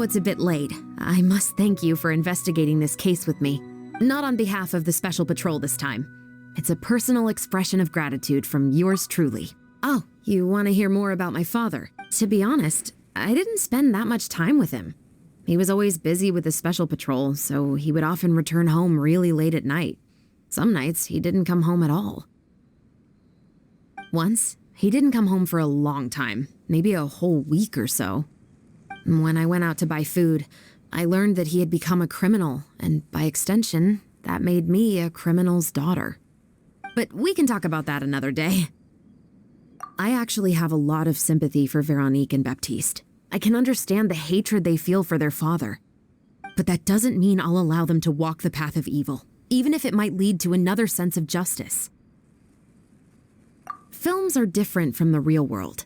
it's a bit late, I must thank you for investigating this case with me. Not on behalf of the Special Patrol this time. It's a personal expression of gratitude from yours truly. Oh, you want to hear more about my father? To be honest, I didn't spend that much time with him. He was always busy with the Special Patrol, so he would often return home really late at night. Some nights, he didn't come home at all. Once, he didn't come home for a long time, maybe a whole week or so. When I went out to buy food, I learned that he had become a criminal, and by extension, that made me a criminal's daughter. But we can talk about that another day. I actually have a lot of sympathy for Veronique and Baptiste. I can understand the hatred they feel for their father. But that doesn't mean I'll allow them to walk the path of evil, even if it might lead to another sense of justice. Films are different from the real world.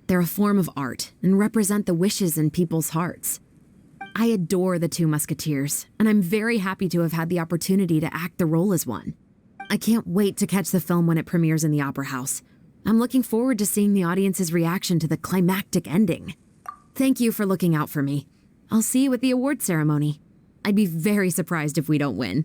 They're a form of art and represent the wishes in people's hearts. I adore the Two Musketeers, and I'm very happy to have had the opportunity to act the role as one. I can't wait to catch the film when it premieres in the Opera House. I'm looking forward to seeing the audience's reaction to the climactic ending. Thank you for looking out for me. I'll see you at the award ceremony. I'd be very surprised if we don't win.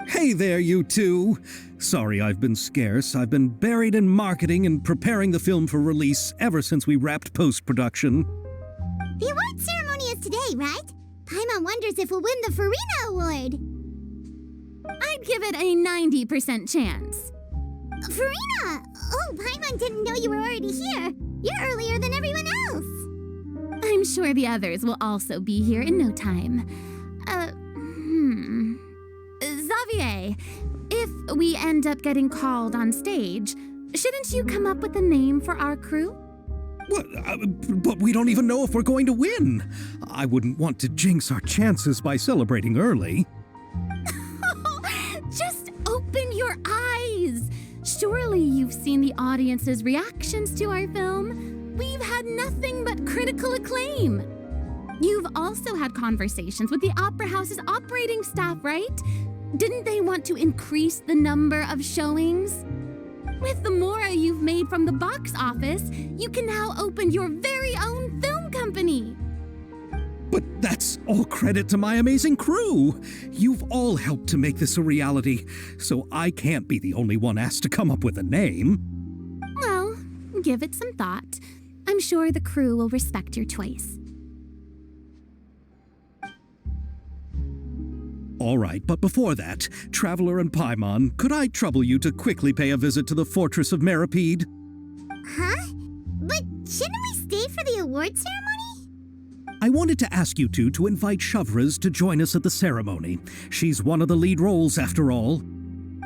Hey there, you two! Sorry I've been scarce. I've been buried in marketing and preparing the film for release ever since we wrapped post-production. The award ceremony is today, right? Paimon wonders if we'll win the Farina Award. I'd give it a 90% chance. Farina! Oh, Paimon didn't know you were already here. You're earlier than everyone else. I'm sure the others will also be here in no time. Xavier, if we end up getting called on stage, shouldn't you come up with a name for our crew? What? But we don't even know if we're going to win. I wouldn't want to jinx our chances by celebrating early. Just open your eyes. Surely you've seen the audience's reactions to our film. We've had nothing but critical acclaim. You've also had conversations with the Opera House's operating staff, right? Didn't they want to increase the number of showings? With the more you've made from the box office, you can now open your very own film company. But that's all credit to my amazing crew. You've all helped to make this a reality, so I can't be the only one asked to come up with a name. Well, give it some thought. I'm sure the crew will respect your choice. All right, but before that, Traveler and Paimon, could I trouble you to quickly pay a visit to the Fortress of Meripede? Huh? But shouldn't we stay for the award ceremony? I wanted to ask you two to invite Shavraz to join us at the ceremony. She's one of the lead roles, after all.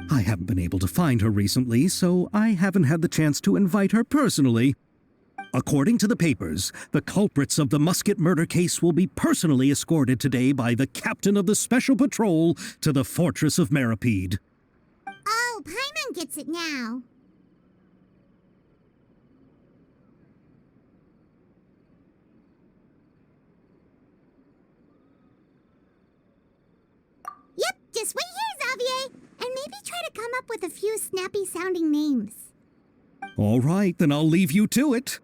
I haven't been able to find her recently, so I haven't had the chance to invite her personally. According to the papers, the culprits of the Musket murder case will be personally escorted today by the captain of the Special Patrol to the Fortress of Meripede. Oh, Paimon gets it now. Yep, just wait here, Xavier, and maybe try to come up with a few snappy-sounding names. All right, then I'll leave you to it.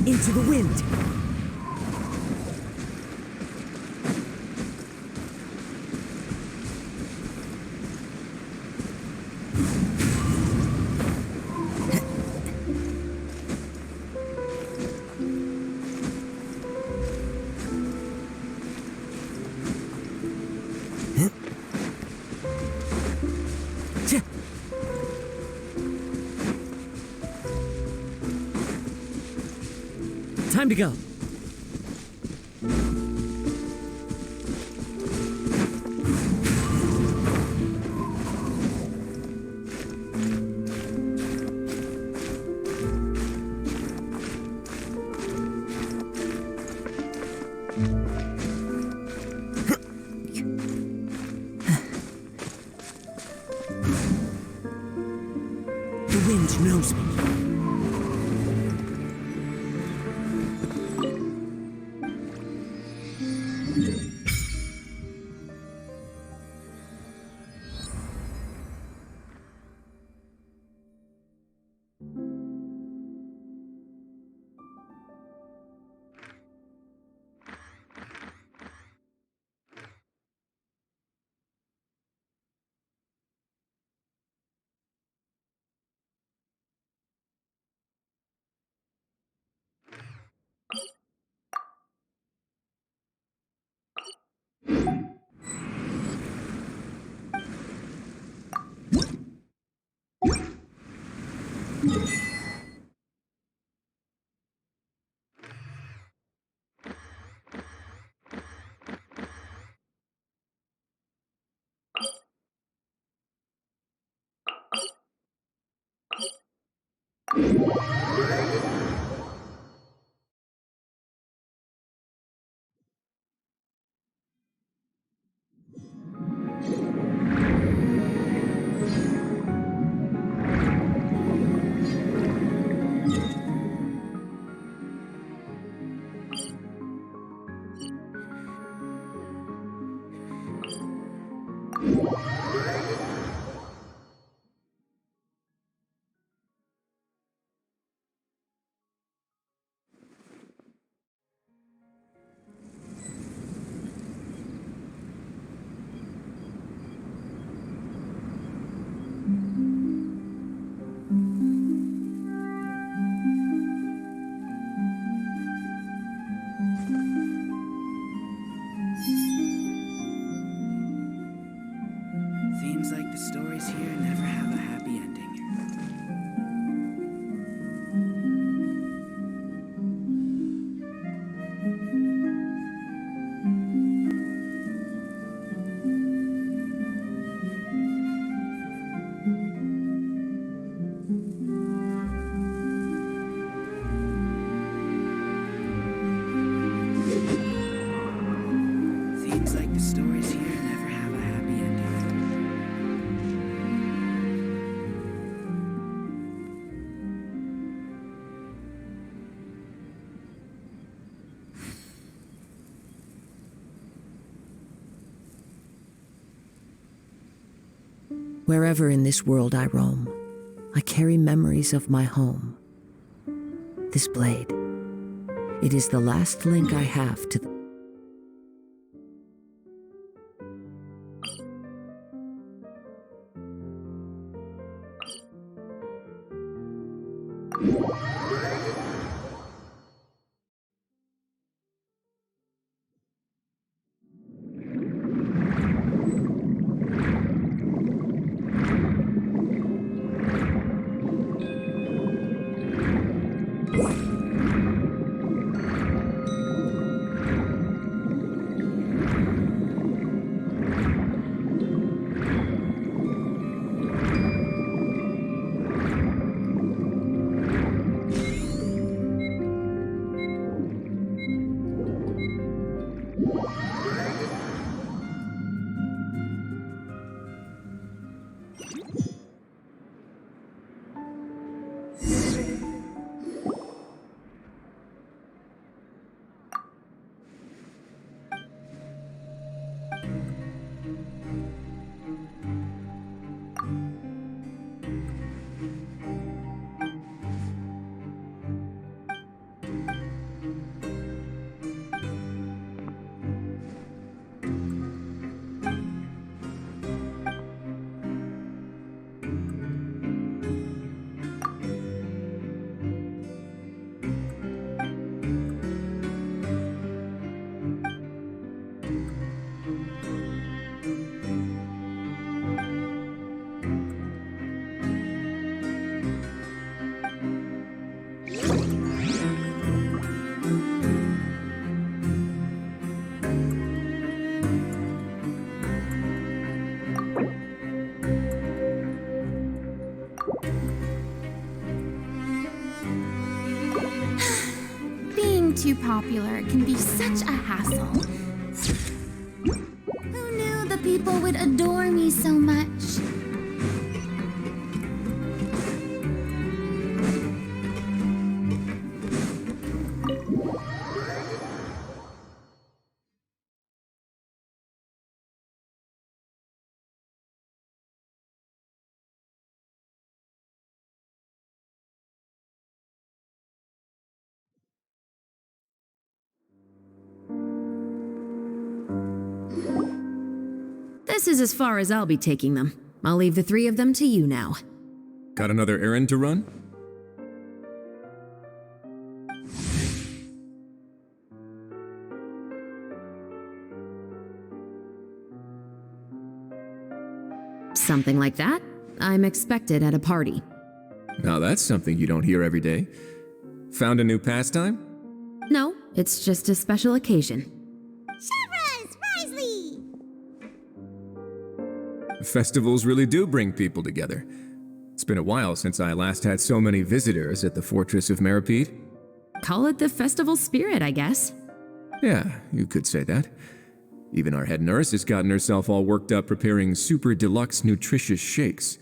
Into the wind. Time to go. The wind knows me. Wherever in this world I roam, I carry memories of my home. This blade, it is the last link I have to the Being too popular can be such a hassle. Who knew the people would adore me so much? This is as far as I'll be taking them. I'll leave the three of them to you now. Got another errand to run? Something like that. I'm expected at a party. Now that's something you don't hear every day. Found a new pastime? No, it's just a special occasion. Shavras! Risley! Festivals really do bring people together. It's been a while since I last had so many visitors at the Fortress of Meripede. Call it the festival spirit, I guess. Yeah, you could say that. Even our head nurse has gotten herself all worked up preparing super deluxe nutritious shakes.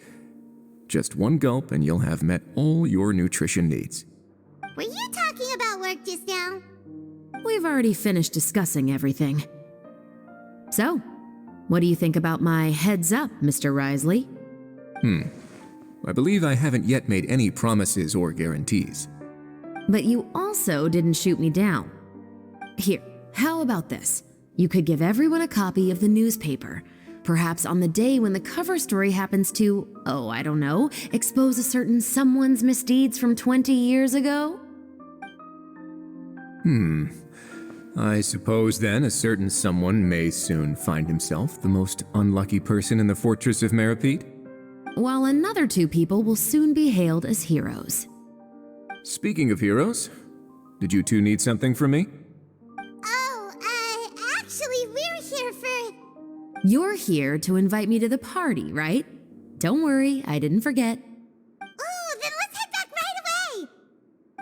Just one gulp and you'll have met all your nutrition needs. Were you talking about work just now? We've already finished discussing everything. So, what do you think about my heads up, Mr. Risley? I believe I haven't yet made any promises or guarantees. But you also didn't shoot me down. Here, how about this? You could give everyone a copy of the newspaper. Perhaps on the day when the cover story happens to, oh, I don't know, expose a certain someone's misdeeds from 20 years ago? I suppose then a certain someone may soon find himself the most unlucky person in the Fortress of Meripede. While another two people will soon be hailed as heroes. Speaking of heroes, did you two need something from me? Actually, we're here for... You're here to invite me to the party, right? Don't worry, I didn't forget. Ooh, then let's head back right away!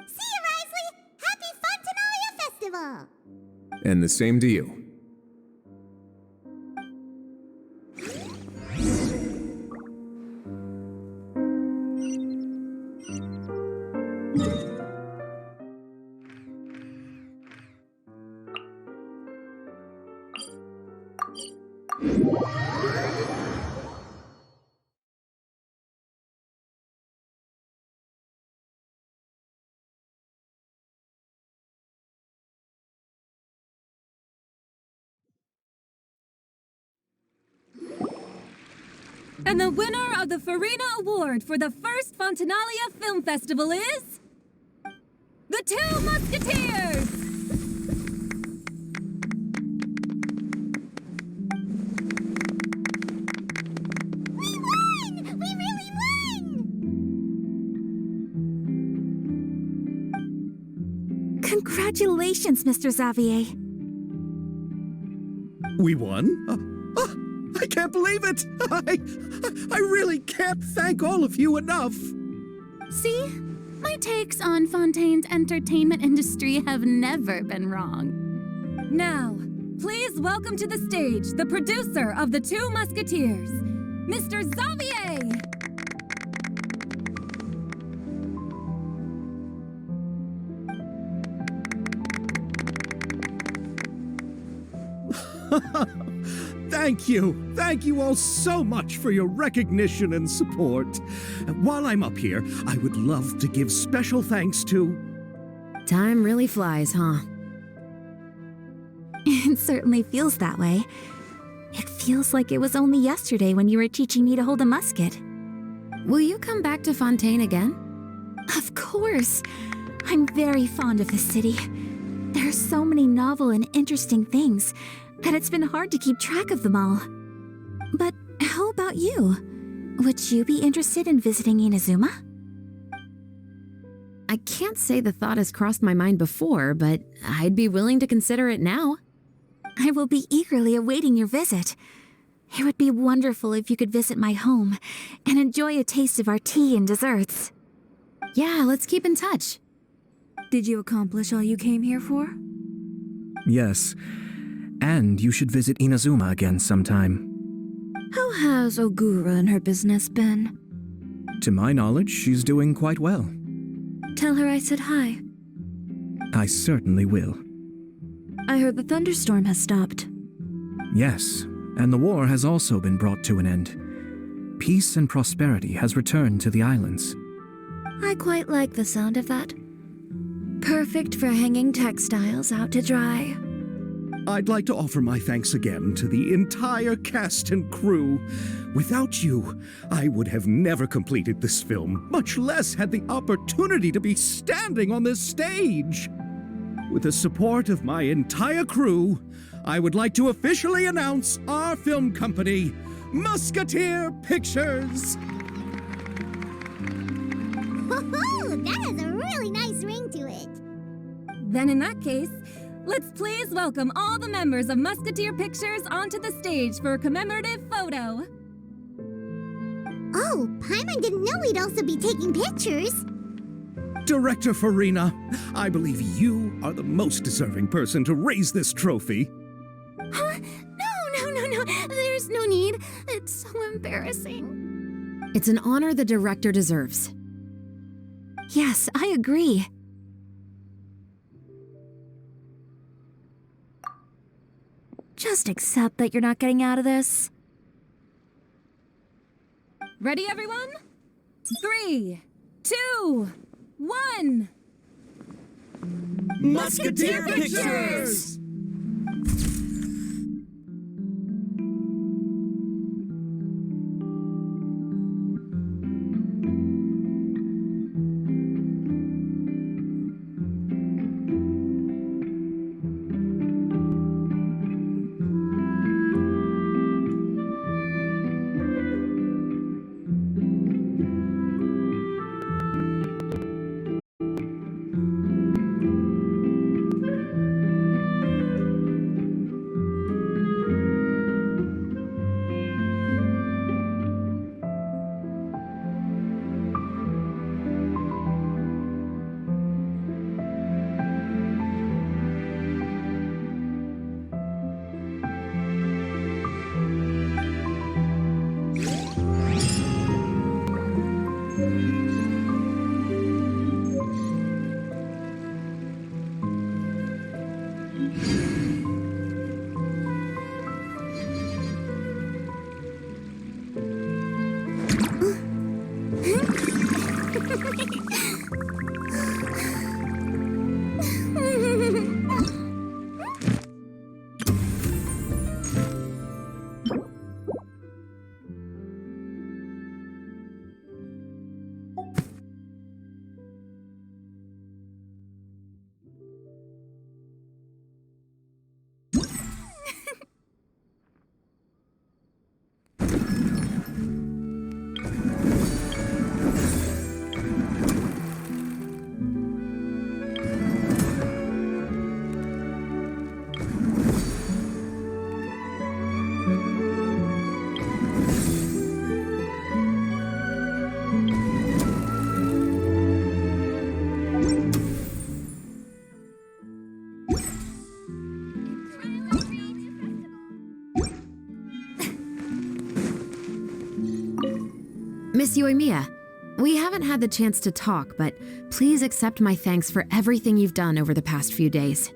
See you, Risley! Happy Funtenalia Festival! And the same to you. And the winner of the Farina Award for the first Fontanalia Film Festival is... The Two Musketeers! We won! We really won! Congratulations, Mr. Xavier. We won? I can't believe it! I really can't thank all of you enough! See? My takes on Fontaine's entertainment industry have never been wrong. Now, please welcome to the stage the producer of The Two Musketeers, Mr. Xavier! Thank you. Thank you all so much for your recognition and support. While I'm up here, I would love to give special thanks to... Time really flies, huh? It certainly feels that way. It feels like it was only yesterday when you were teaching me to hold a musket. Will you come back to Fontaine again? Of course. I'm very fond of this city. There are so many novel and interesting things that it's been hard to keep track of them all. But how about you? Would you be interested in visiting Inazuma? I can't say the thought has crossed my mind before, but I'd be willing to consider it now. I will be eagerly awaiting your visit. It would be wonderful if you could visit my home and enjoy a taste of our tea and desserts. Yeah, let's keep in touch. Did you accomplish all you came here for? Yes. And you should visit Inazuma again sometime. How has Ogura and her business been? To my knowledge, she's doing quite well. Tell her I said hi. I certainly will. I heard the thunderstorm has stopped. Yes, and the war has also been brought to an end. Peace and prosperity has returned to the islands. I quite like the sound of that. Perfect for hanging textiles out to dry. I'd like to offer my thanks again to the entire cast and crew. Without you, I would have never completed this film, much less had the opportunity to be standing on this stage. With the support of my entire crew, I would like to officially announce our film company, Musketeer Pictures. Woohoo! That has a really nice ring to it. Then in that case, let's please welcome all the members of Musketeer Pictures onto the stage for a commemorative photo. Oh, Paimon didn't know we'd also be taking pictures. Director Farina, I believe you are the most deserving person to raise this trophy. Huh? No. There's no need. It's so embarrassing. It's an honor the director deserves. Yes, I agree. Just accept that you're not getting out of this. Ready, everyone? 3, 2, 1. Musketeer Pictures! Miss Yoimiya, we haven't had the chance to talk, but please accept my thanks for everything you've done over the past few days.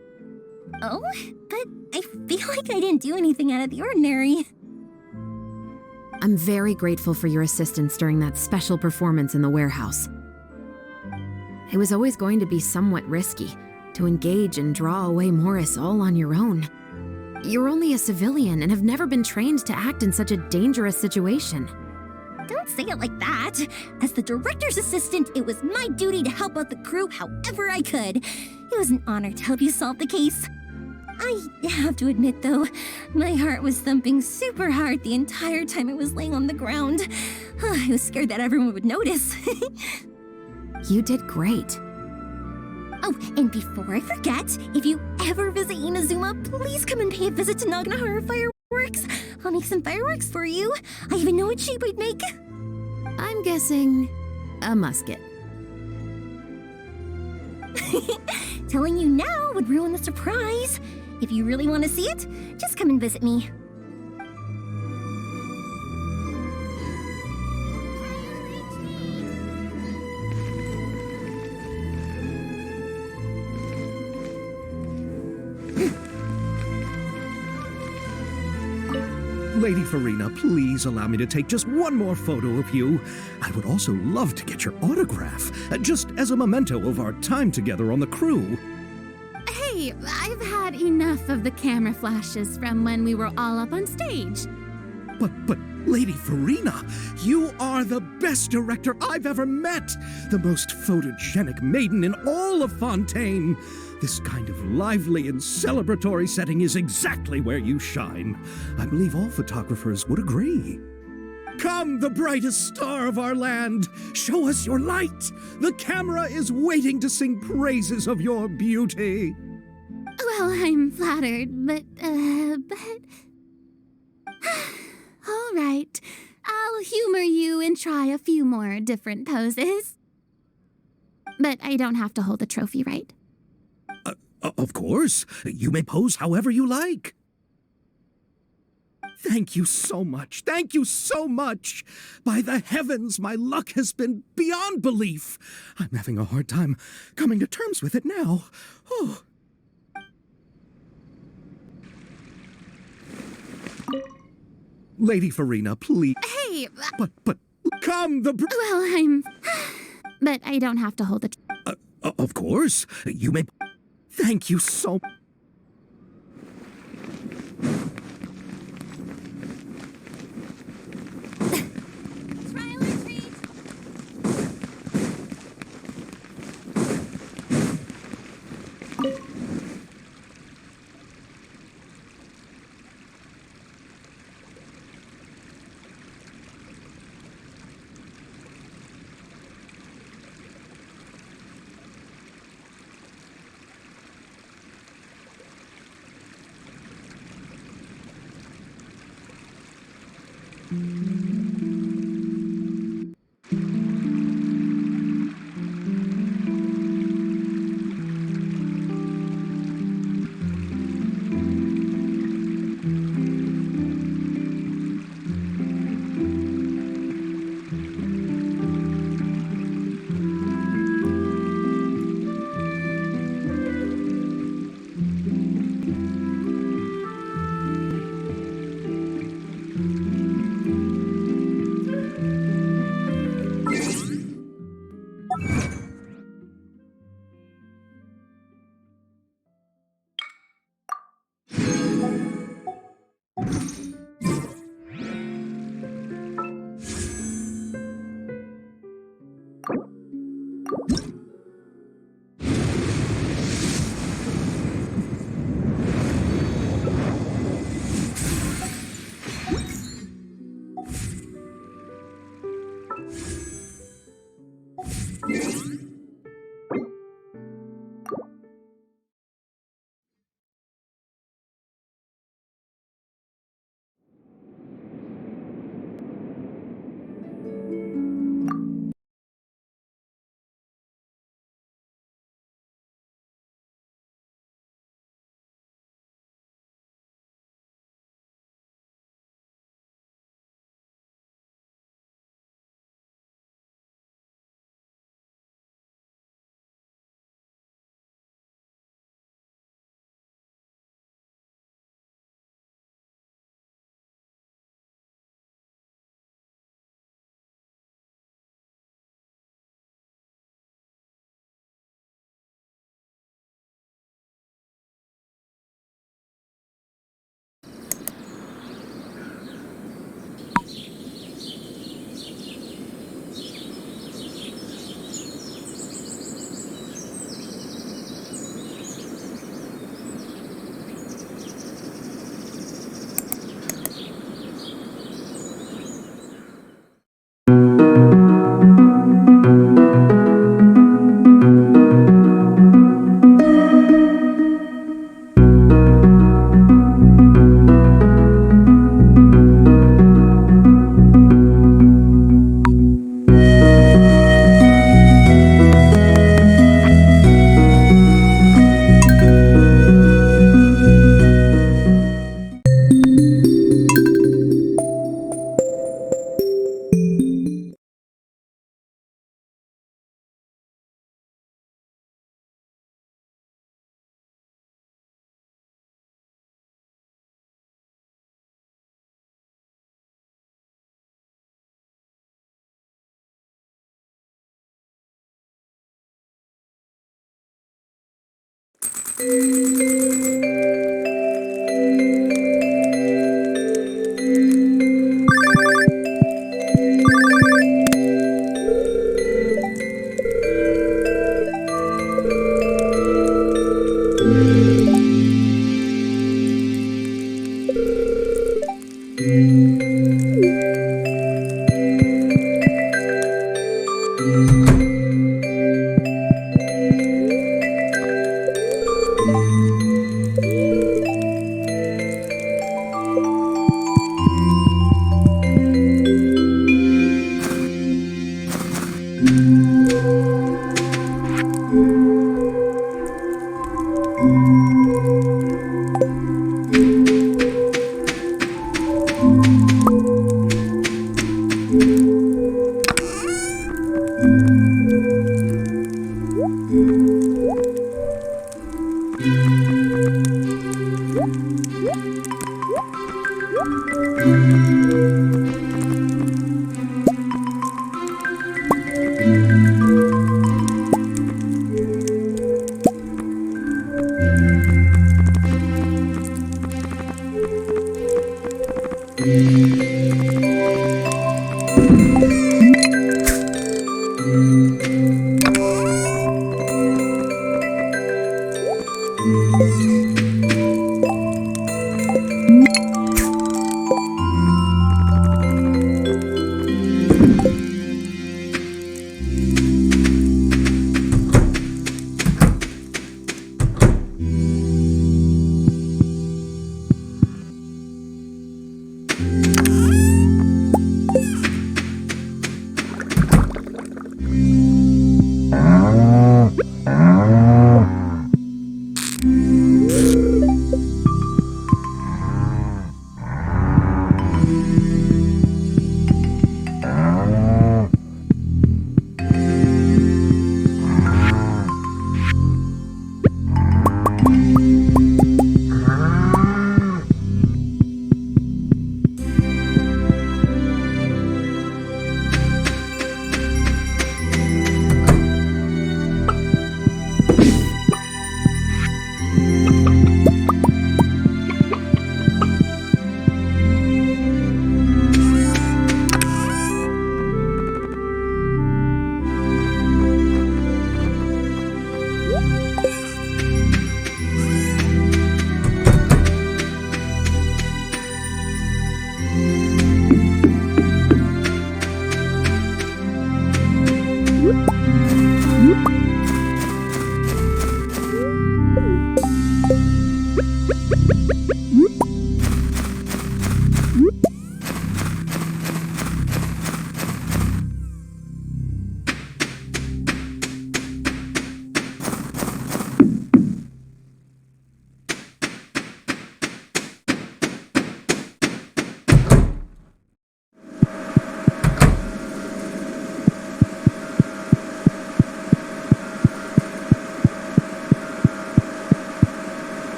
Oh, but I feel like I didn't do anything out of the ordinary. I'm very grateful for your assistance during that special performance in the warehouse. It was always going to be somewhat risky to engage and draw away Morris all on your own. You're only a civilian and have never been trained to act in such a dangerous situation. Don't say it like that. As the director's assistant, it was my duty to help out the crew however I could. It was an honor to help you solve the case. I have to admit, though, my heart was thumping super hard the entire time I was laying on the ground. I was scared that everyone would notice. You did great. Oh, and before I forget, if you ever visit Inazuma, please come and pay a visit to Naganohara Fireworks. I'll make some fireworks for you. I even know what shape I'd make. I'm guessing a musket. Telling you now would ruin the surprise. If you really want to see it, just come and visit me. Lady Farina, please allow me to take just one more photo of you. I would also love to get your autograph, just as a memento of our time together on the crew. Hey, I've had enough of the camera flashes from when we were all up on stage. But, Lady Farina, you are the best director I've ever met! The most photogenic maiden in all of Fontaine! This kind of lively and celebratory setting is exactly where you shine. I believe all photographers would agree. Come, the brightest star of our land! Show us your light! The camera is waiting to sing praises of your beauty! Well, I'm flattered, but... All right. I'll humor you and try a few more different poses. But I don't have to hold the trophy, right? Of course. You may pose however you like. Thank you so much. Thank you so much. By the heavens, my luck has been beyond belief. I'm having a hard time coming to terms with it now. Oh. Lady Farina, please. Hey! But, come, the... Well, I'm... But I don't have to hold the... Of course. You may... Thank you so... Trial or treat?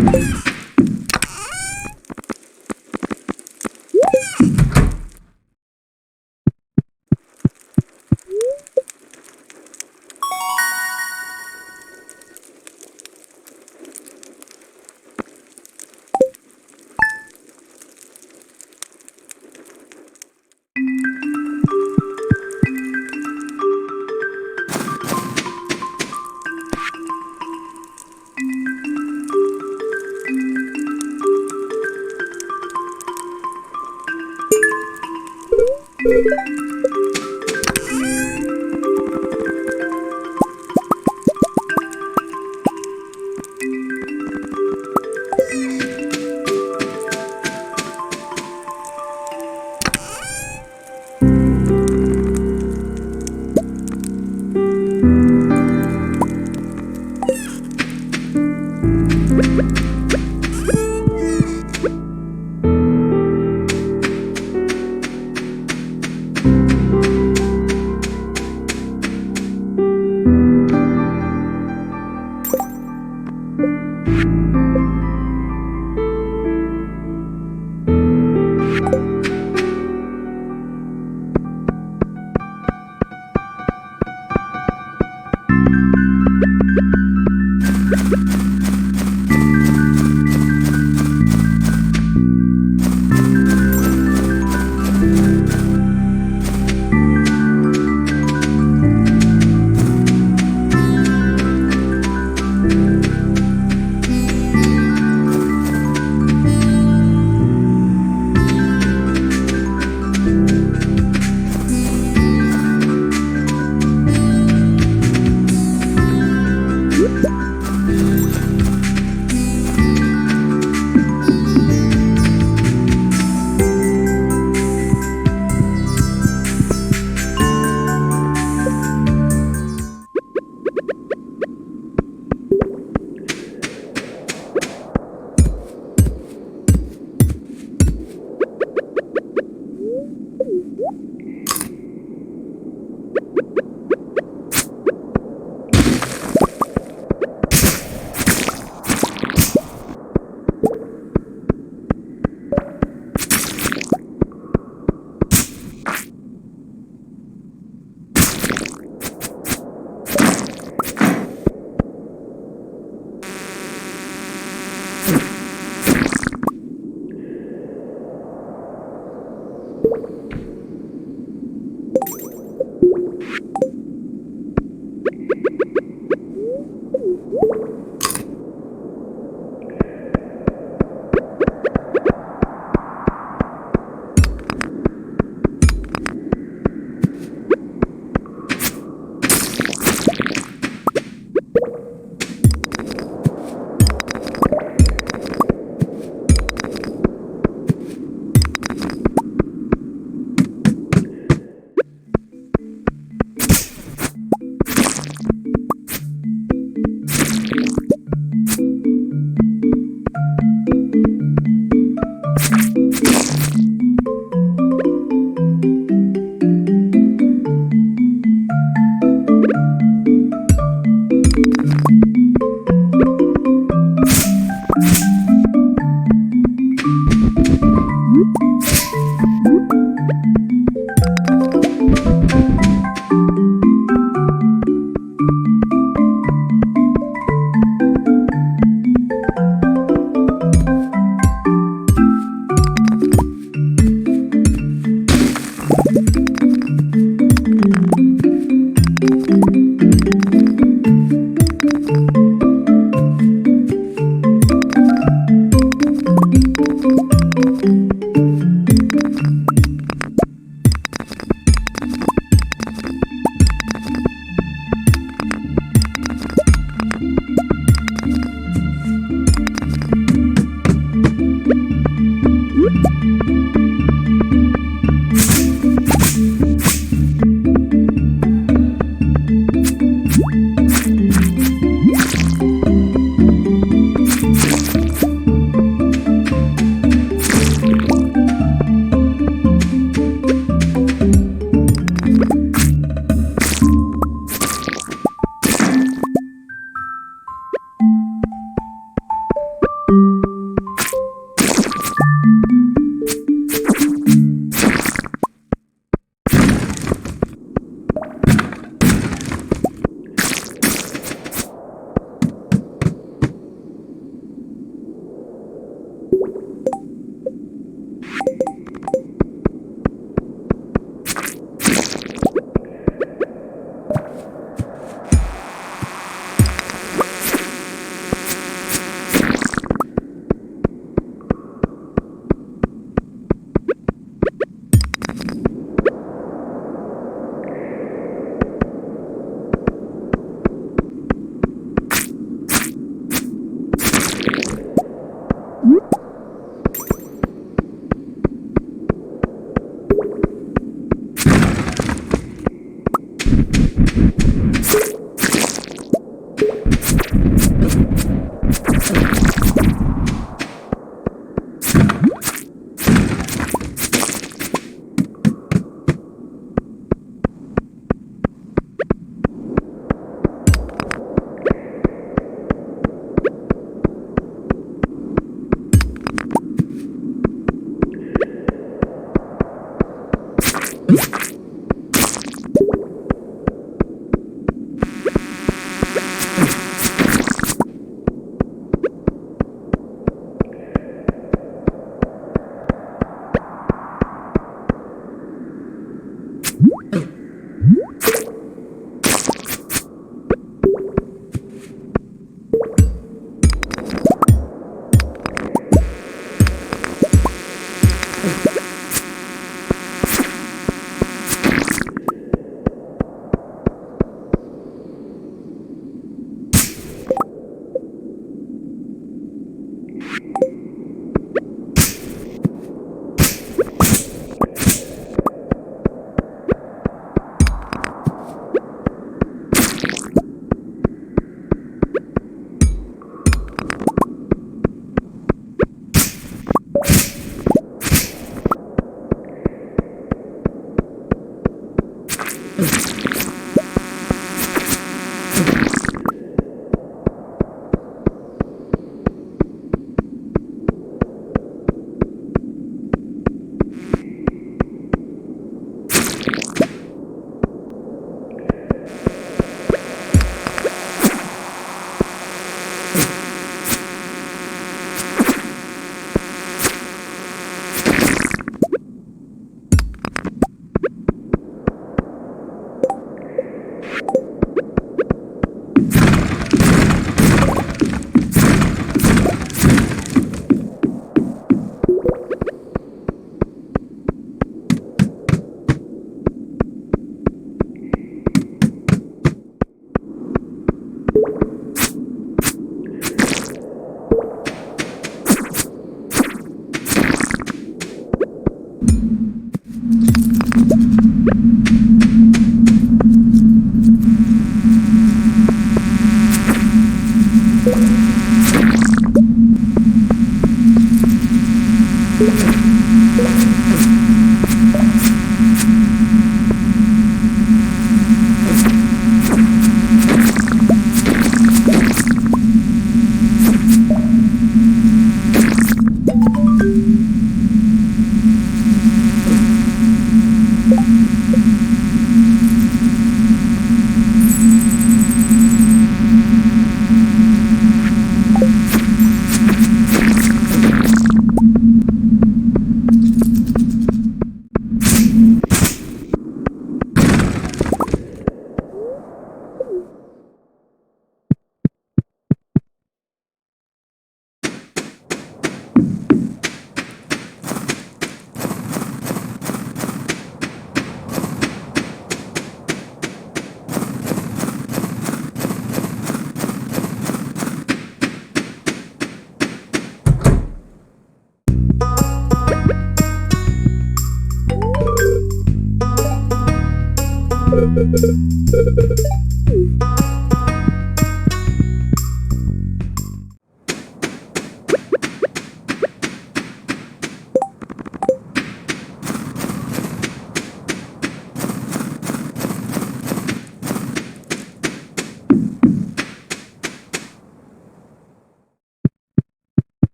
you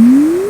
You